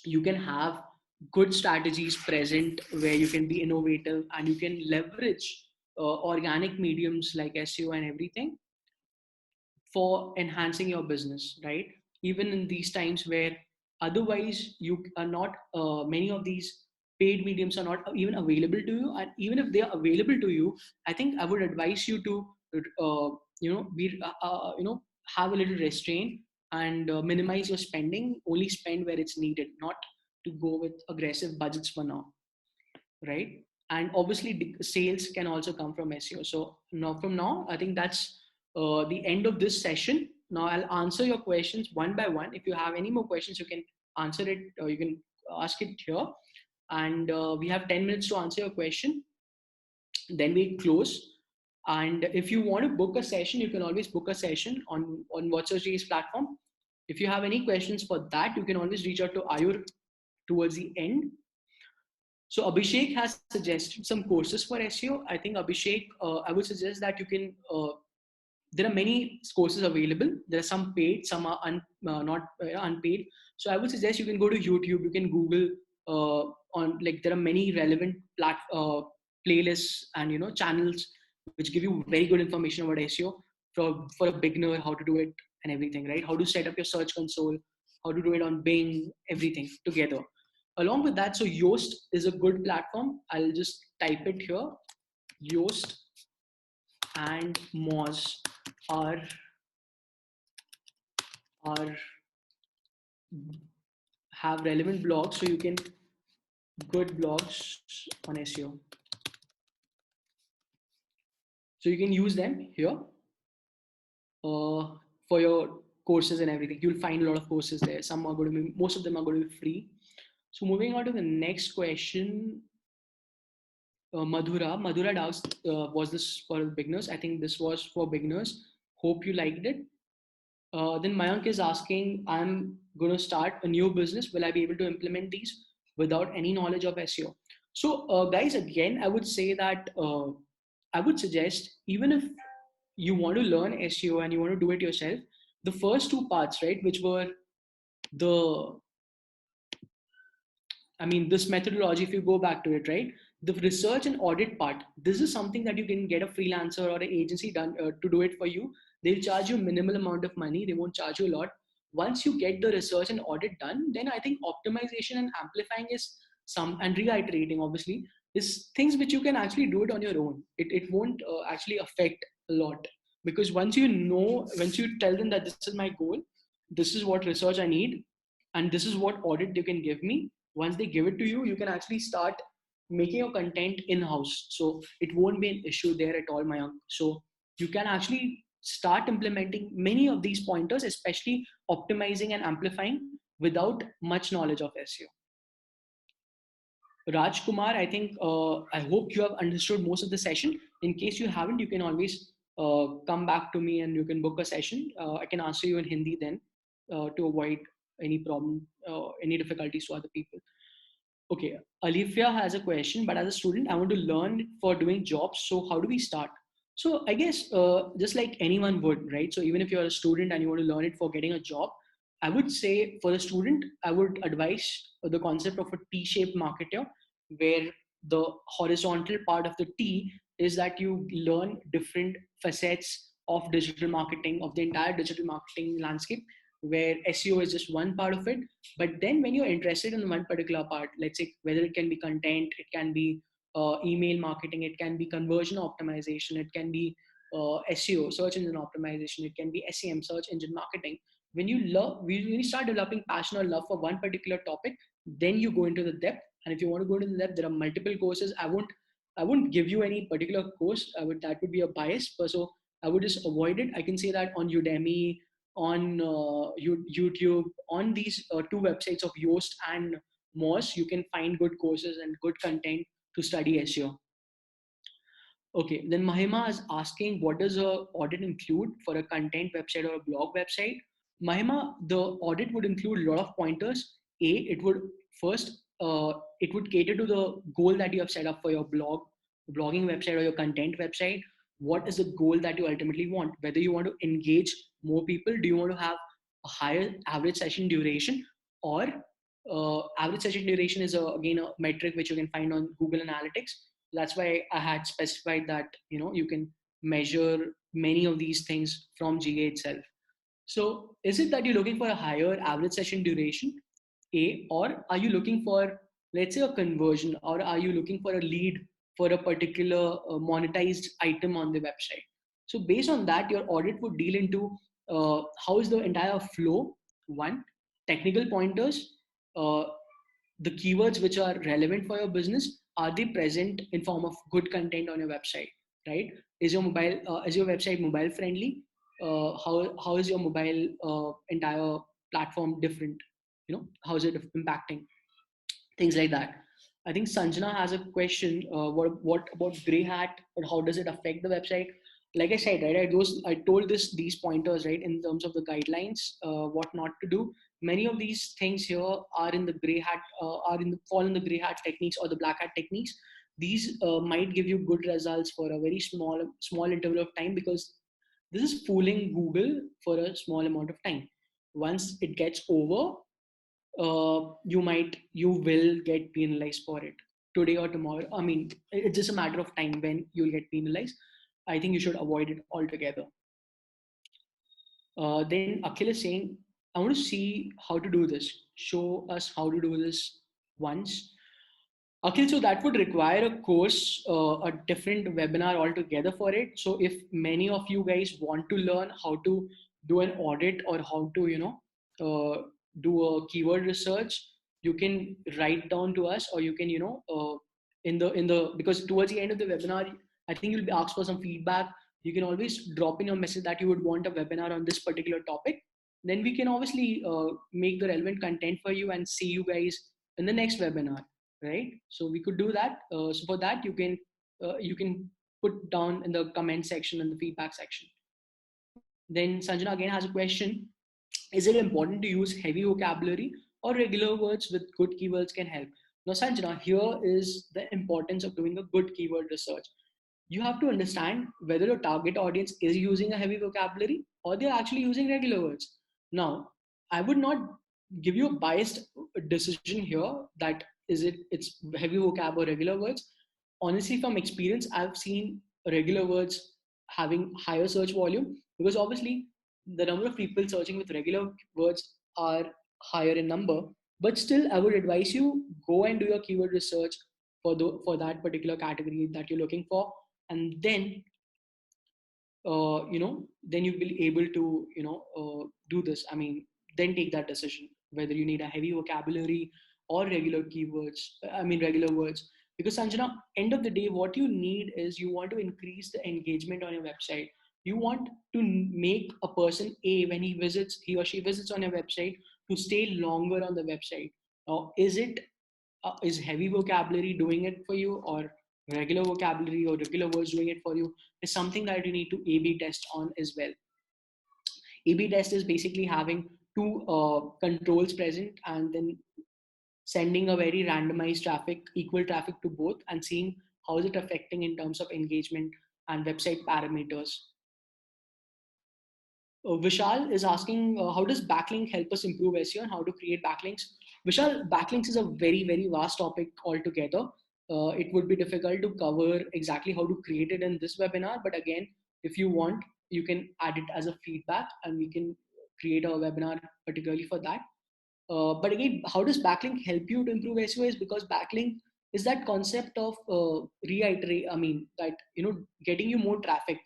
you can have good strategies present where you can be innovative and you can leverage organic mediums like SEO and everything for enhancing your business, right? Even in these times where otherwise you are not, many of these paid mediums are not even available to you, and even if they are available to you, I think I would advise you to, be, have a little restraint and minimize your spending. Only spend where it's needed, not to go with aggressive budgets for now, right? And obviously, sales can also come from SEO. So now, I think that's the end of this session. Now I'll answer your questions one by one. If you have any more questions, you can answer it, or you can ask it here. And we have 10 minutes to answer your question. Then we close. And if you want to book a session, you can always book a session on WhatsApp's platform. If you have any questions for that, you can always reach out to Ayur towards the end. So Abhishek has suggested some courses for SEO. I think Abhishek, I would suggest that you can. There are many courses available. There are some paid, some are not unpaid. So I would suggest you can go to YouTube. You can Google on, like, there are many relevant playlists and channels which give you very good information about SEO for a beginner, how to do it and everything, right? How to set up your search console, how to do it on Bing, everything together. Along with that, so Yoast is a good platform. I'll just type it here. Yoast and Moz are are have relevant blogs, so you can good blogs on SEO. So you can use them here for your courses and everything. You'll find a lot of courses there. Some are going to be, most of them are going to be free. So moving on to the next question, Madhura doubts, was this for beginners? I think this was for beginners. Hope you liked it. Then Mayank is asking, I'm going to start a new business. Will I be able to implement these without any knowledge of SEO? So, guys, again, I would say that I would suggest, even if you want to learn SEO and you want to do it yourself, the first two parts, right, which were the this methodology, if you go back to it, right? The research and audit part, this is something that you can get a freelancer or an agency done to do it for you. They'll charge you a minimal amount of money. They won't charge you a lot. Once you get the research and audit done, then I think optimization and amplifying is and reiterating, obviously, is things which you can actually do it on your own. It won't actually affect a lot, because once you tell them that this is my goal, this is what research I need, and this is what audit you can give me. Once they give it to you, you can actually start making your content in-house. So it won't be an issue there at all, Mayank. So you can actually start implementing many of these pointers, especially optimizing and amplifying, without much knowledge of SEO. Rajkumar, I think, I hope you have understood most of the session. In case you haven't, you can always come back to me and you can book a session. I can answer you in Hindi then to avoid any problem, any difficulties to other people. Okay, Alifia has a question, but as a student, I want to learn for doing jobs. So how do we start? So I guess just like anyone would, right? So even if you're a student and you want to learn it for getting a job, I would say for a student, I would advise the concept of a T-shaped marketer, where the horizontal part of the T is that you learn different facets of digital marketing, of the entire digital marketing landscape, where SEO is just one part of it. But then when you're interested in one particular part, let's say whether it can be content, it can be email marketing, it can be conversion optimization, it can be SEO, search engine optimization, it can be SEM, search engine marketing. When you start developing passion or love for one particular topic, then you go into the depth. And if you want to go into the depth, there are multiple courses. I wouldn't give you any particular course. That would be a bias. So I would just avoid it. I can say that on Udemy, on YouTube, on these two websites of Yoast and Moz, you can find good courses and good content to study SEO. Okay, then Mahima is asking, what does a audit include for a content website or a blog website? Mahima, the audit would include a lot of pointers. It would first, it would cater to the goal that you have set up for your blogging website or your content website. What is the goal that you ultimately want? Whether you want to engage more people, do you want to have a higher average session duration, or average session duration is again a metric which you can find on Google Analytics. That's why I had specified that you can measure many of these things from GA itself. So is it that you're looking for a higher average session duration, or are you looking for, let's say, a conversion, or are you looking for a lead for a particular monetized item on the website? So based on that, your audit would deal into how is the entire flow, one, technical pointers, uh, the keywords which are relevant for your business, are they present in form of good content on your website, right? Is your website mobile friendly? How is your mobile entire platform different? How is it impacting? Things like that. I think Sanjana has a question. What about gray hat, or how does it affect the website? Like I said, right, I told these pointers, right, in terms of the guidelines, what not to do. Many of these things here are in the gray hat, fall in the gray hat techniques or the black hat techniques. These might give you good results for a very small interval of time, because this is fooling Google for a small amount of time. Once it gets over, you will get penalized for it today or tomorrow. I mean, it's just a matter of time when you'll get penalized. I think you should avoid it altogether. Then Akhil is saying, I want to see how to do this. Show us how to do this once. Okay, so that would require a course, a different webinar altogether for it. So if many of you guys want to learn how to do an audit, or how to, do a keyword research, you can write down to us, or you can, in the because towards the end of the webinar, I think you'll be asked for some feedback. You can always drop in your message that you would want a webinar on this particular topic. Then we can obviously make the relevant content for you and see you guys in the next webinar, right? So we could do that. So for that, you can put down in the comment section and the feedback section. Then Sanjana again has a question: is it important to use heavy vocabulary, or regular words with good keywords can help? Now, Sanjana, here is the importance of doing a good keyword research. You have to understand whether your target audience is using a heavy vocabulary, or they're actually using regular words. Now, I would not give you a biased decision here that it's heavy vocab or regular words. Honestly, from experience, I've seen regular words having higher search volume, because obviously the number of people searching with regular words are higher in number. But still, I would advise you, go and do your keyword research for that particular category that you're looking for, and then then you'll be able to do this. I mean, then take that decision whether you need a heavy vocabulary or regular keywords. I mean, regular words. Because Sanjana, end of the day, what you need is, you want to increase the engagement on your website. You want to make a person, a when he or she visits on your website, to stay longer on the website. Now, is heavy vocabulary doing it for you, or regular vocabulary or regular words doing it for you, is something that you need to A/B test on as well. A/B test is basically having two controls present, and then sending a very randomized traffic, equal traffic to both, and seeing how is it affecting in terms of engagement and website parameters. Vishal is asking, how does backlink help us improve SEO, and how to create backlinks? Vishal, backlinks is a very, very vast topic altogether. It would be difficult to cover exactly how to create it in this webinar. But again, if you want, you can add it as a feedback, and we can create a webinar particularly for that. But again, how does backlink help you to improve SEO? Is because backlink is that concept of getting you more traffic.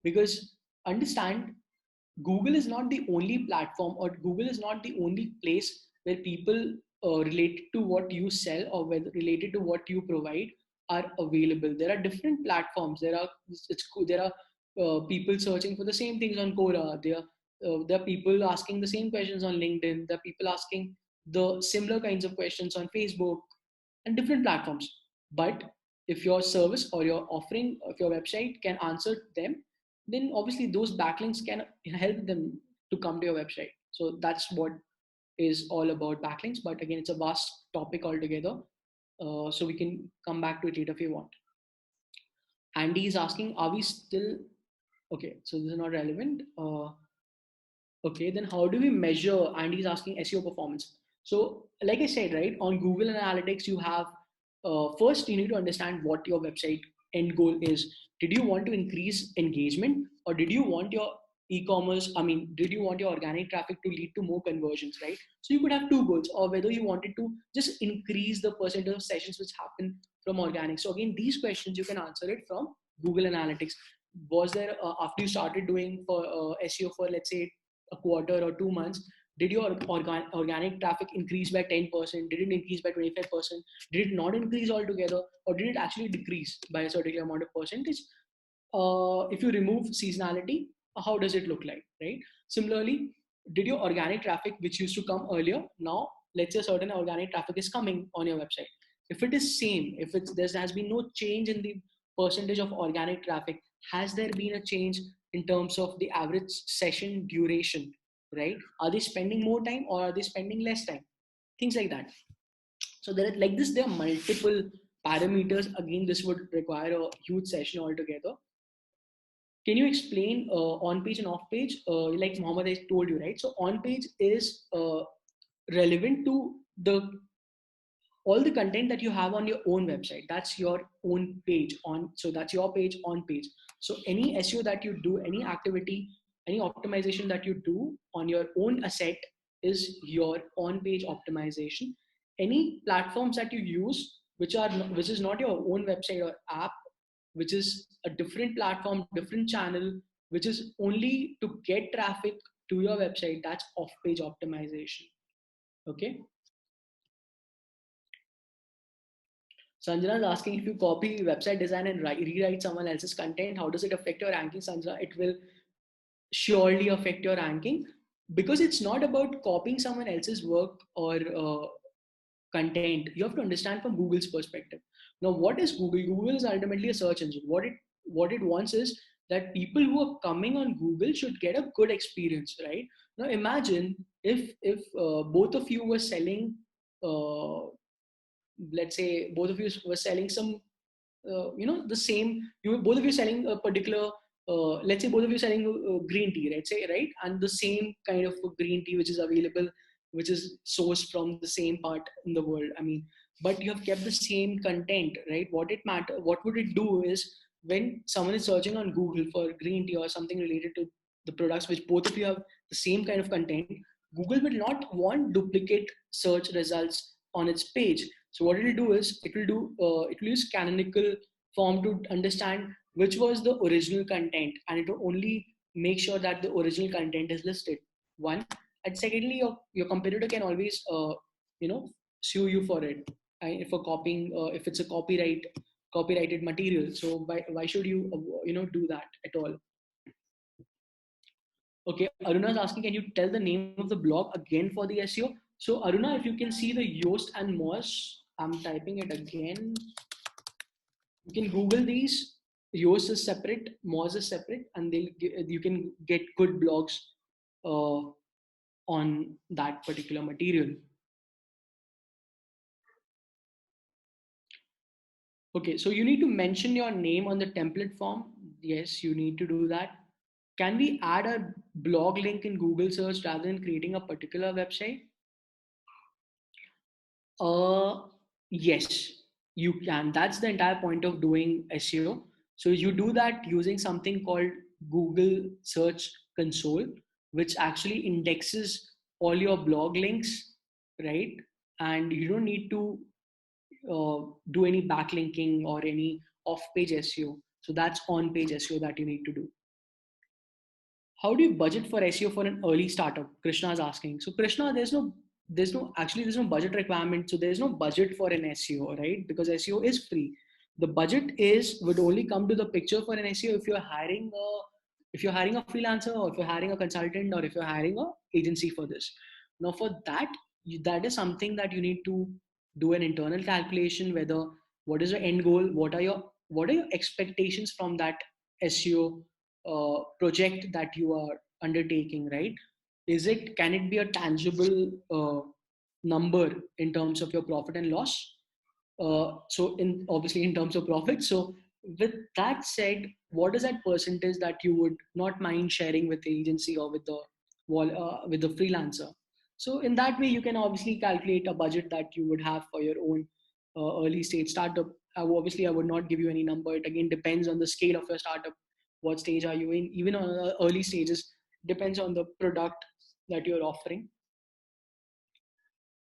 Because understand, Google is not the only platform, or Google is not the only place where people related to what you sell, or whether related to what you provide, are available. There are different platforms. There are people searching for the same things on Quora. There are people asking the same questions on LinkedIn. There are people asking the similar kinds of questions on Facebook and different platforms. But if your service or your offering of your website can answer them, then obviously those backlinks can help them to come to your website. So that's what is all about backlinks. But again, it's a vast topic altogether. So we can come back to it later if you want. Andy is asking, are we still okay? So this is not relevant. Okay, then how do we measure? Andy's asking SEO performance. So, like I said, right, on Google Analytics, you have first you need to understand what your website end goal is. Did you want to increase engagement, or did you want your e-commerce? I mean, did you want your organic traffic to lead to more conversions, right? So you could have two goals, or whether you wanted to just increase the percentage of sessions which happen from organic. So again, these questions you can answer it from Google Analytics. Was there after you started doing for SEO for, let's say, a quarter or 2 months, did your organic traffic increase by 10%? Did it increase by 25%? Did it not increase altogether? Or did it actually decrease by a certain amount of percentage? If you remove seasonality, how does it look like, right? Similarly, did your organic traffic, which used to come earlier, now let's say certain organic traffic is coming on your website. If it is same, if there has been no change in the percentage of organic traffic, has there been a change in terms of the average session duration, right? Are they spending more time or are they spending less time? Things like that. So there are, like this, there are multiple parameters. Again, this would require a huge session altogether. Can you explain on page and off page? Like Mohammed has told you, right? So on page is relevant to the all the content that you have on your own website. That's your own page on. So that's your page on page. So any SEO that you do, any activity, any optimization that you do on your own asset is your on page optimization. Any platforms that you use which is not your own website or app, which is a different platform, different channel, which is only to get traffic to your website, that's off page optimization. Okay. Sanjana is asking, if you copy website design and rewrite someone else's content, how does it affect your ranking, Sanjana? It will surely affect your ranking, because it's not about copying someone else's work or content. You have to understand from Google's perspective. Now, what is Google? Google is ultimately a search engine. What it wants is that people who are coming on Google should get a good experience, right? Now, imagine if both of you were selling uh, let's say both of you were selling some the same, you both of you selling a particular let's say both of you selling green tea, let's say, right? And the same kind of green tea which is available, which is sourced from the same part in the world, I mean, but you have kept the same content, right? What would it do is, when someone is searching on Google for green tea or something related to the products which both of you have the same kind of content, Google will not want duplicate search results on its page. So what it will do is, it will use canonical form to understand which was the original content, and it will only make sure that the original content is listed. One, and secondly, your competitor can always sue you for it, for copying, if it's a copyrighted material. So why should you do that at all? Okay, Aruna is asking, can you tell the name of the blog again for the SEO? So Aruna, if you can see the Yoast and Moz, I'm typing it again. You can Google these. Yoast is separate, Moz is separate, and you can get good blogs uh, on that particular material. Okay, so you need to mention your name on the template form. Yes, you need to do that. Can we add a blog link in Google search rather than creating a particular website? Uh, yes, you can. That's the entire point of doing SEO. So you do that using something called Google Search Console, which actually indexes all your blog links, right? And you don't need to do any backlinking or any off-page SEO. So that's on-page SEO that you need to do. How do you budget for SEO for an early startup? Krishna is asking. So Krishna, there's no budget requirement. So there's no budget for an SEO, right? Because SEO is free. The budget would only come to the picture for an SEO if you're hiring a freelancer, or if you're hiring a consultant, or if you're hiring a agency for this. Now for that, that is something that you need to do an internal calculation, whether what is your end goal, what are your expectations from that SEO project that you are undertaking, right? Can it be a tangible number in terms of your profit and loss? So in obviously in terms of profit. So with that said, what is that percentage that you would not mind sharing with the agency or with the freelancer? So in that way, you can obviously calculate a budget that you would have for your own early stage startup. Obviously, I would not give you any number. It again depends on the scale of your startup. What stage are you in? Even on early stages, depends on the product that you're offering.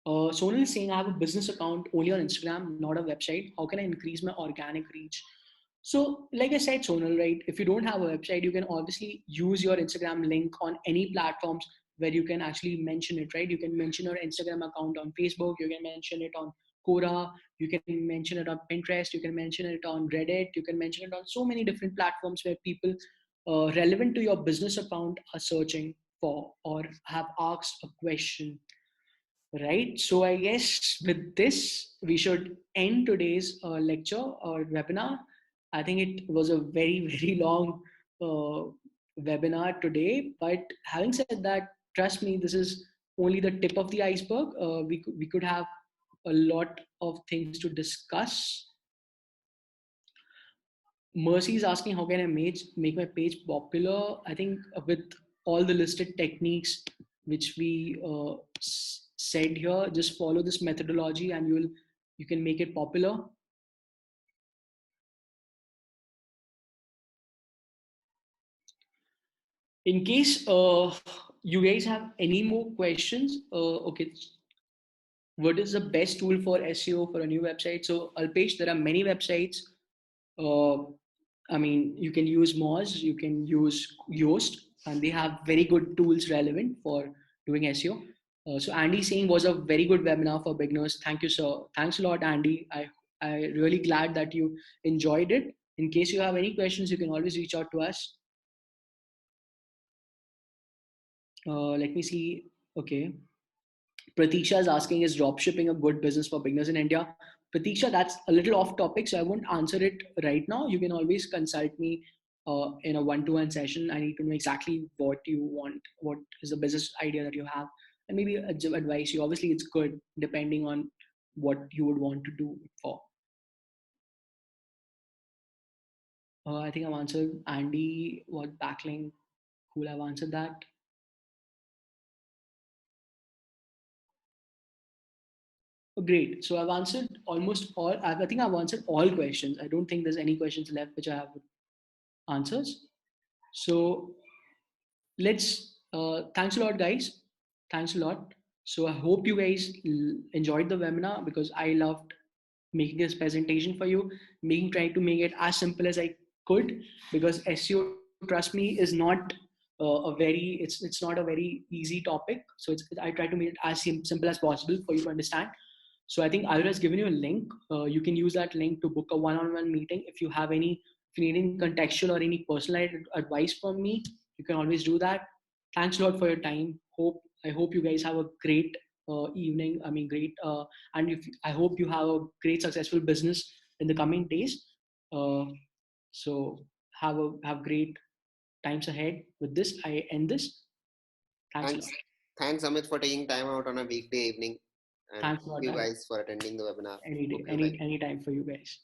Sonal is saying, I have a business account only on Instagram, not a website. How can I increase my organic reach? So, like I said, Sonal, right? If you don't have a website, you can obviously use your Instagram link on any platforms where you can actually mention it, right? You can mention your Instagram account on Facebook, you can mention it on Quora, you can mention it on Pinterest, you can mention it on Reddit, you can mention it on so many different platforms where people relevant to your business account are searching for or have asked a question. Right. So I guess with this, we should end today's lecture or webinar. I think it was a very, very long uh, webinar today. But having said that, trust me, this is only the tip of the iceberg. We could have a lot of things to discuss. Mercy is asking, how can I make my page popular? I think with all the listed techniques which we said here, just follow this methodology and you can make it popular. In case you guys have any more questions, okay, what is the best tool for SEO for a new website? So Alpesh, there are many websites. Uh, I mean, you can use Moz, you can use Yoast, and they have very good tools relevant for doing SEO. So Andy saying was a very good webinar for beginners. Thank you, sir. Thanks a lot, Andy. I really glad that you enjoyed it. In case you have any questions, you can always reach out to us. Let me see. Okay. Pratiksha is asking, is dropshipping a good business for beginners in India? Pratiksha, that's a little off topic, so I won't answer it right now. You can always consult me in a one-to-one session. I need to know exactly what you want, what is the business idea that you have, and maybe advise you. Obviously, it's good depending on what you would want to do it for. I think I've answered Andy. What backlink? Cool, I've answered that. Oh, great. So I've answered almost all. I think I've answered all questions. I don't think there's any questions left which I have answers. So let's. Thanks a lot, guys. Thanks a lot. So I hope you guys enjoyed the webinar because I loved making this presentation for you, making trying to make it as simple as I could because SEO, trust me, is not a very it's not a very easy topic. So I try to make it as simple as possible for you to understand. So I think Ira has given you a link. You can use that link to book a one-on-one meeting. If you need any contextual or any personalized advice from me, you can always do that. Thanks a lot for your time. I hope you guys have a great evening. I mean, great. And I hope you have a great successful business in the coming days. Uh, so have great times ahead. With this, I end this. Thanks a Thanks. lot. Thanks, Amit, for taking time out on a weekday evening. And Thanks a thank lot, you guys. guys for attending the webinar. Any day, Hope you like any time for you guys.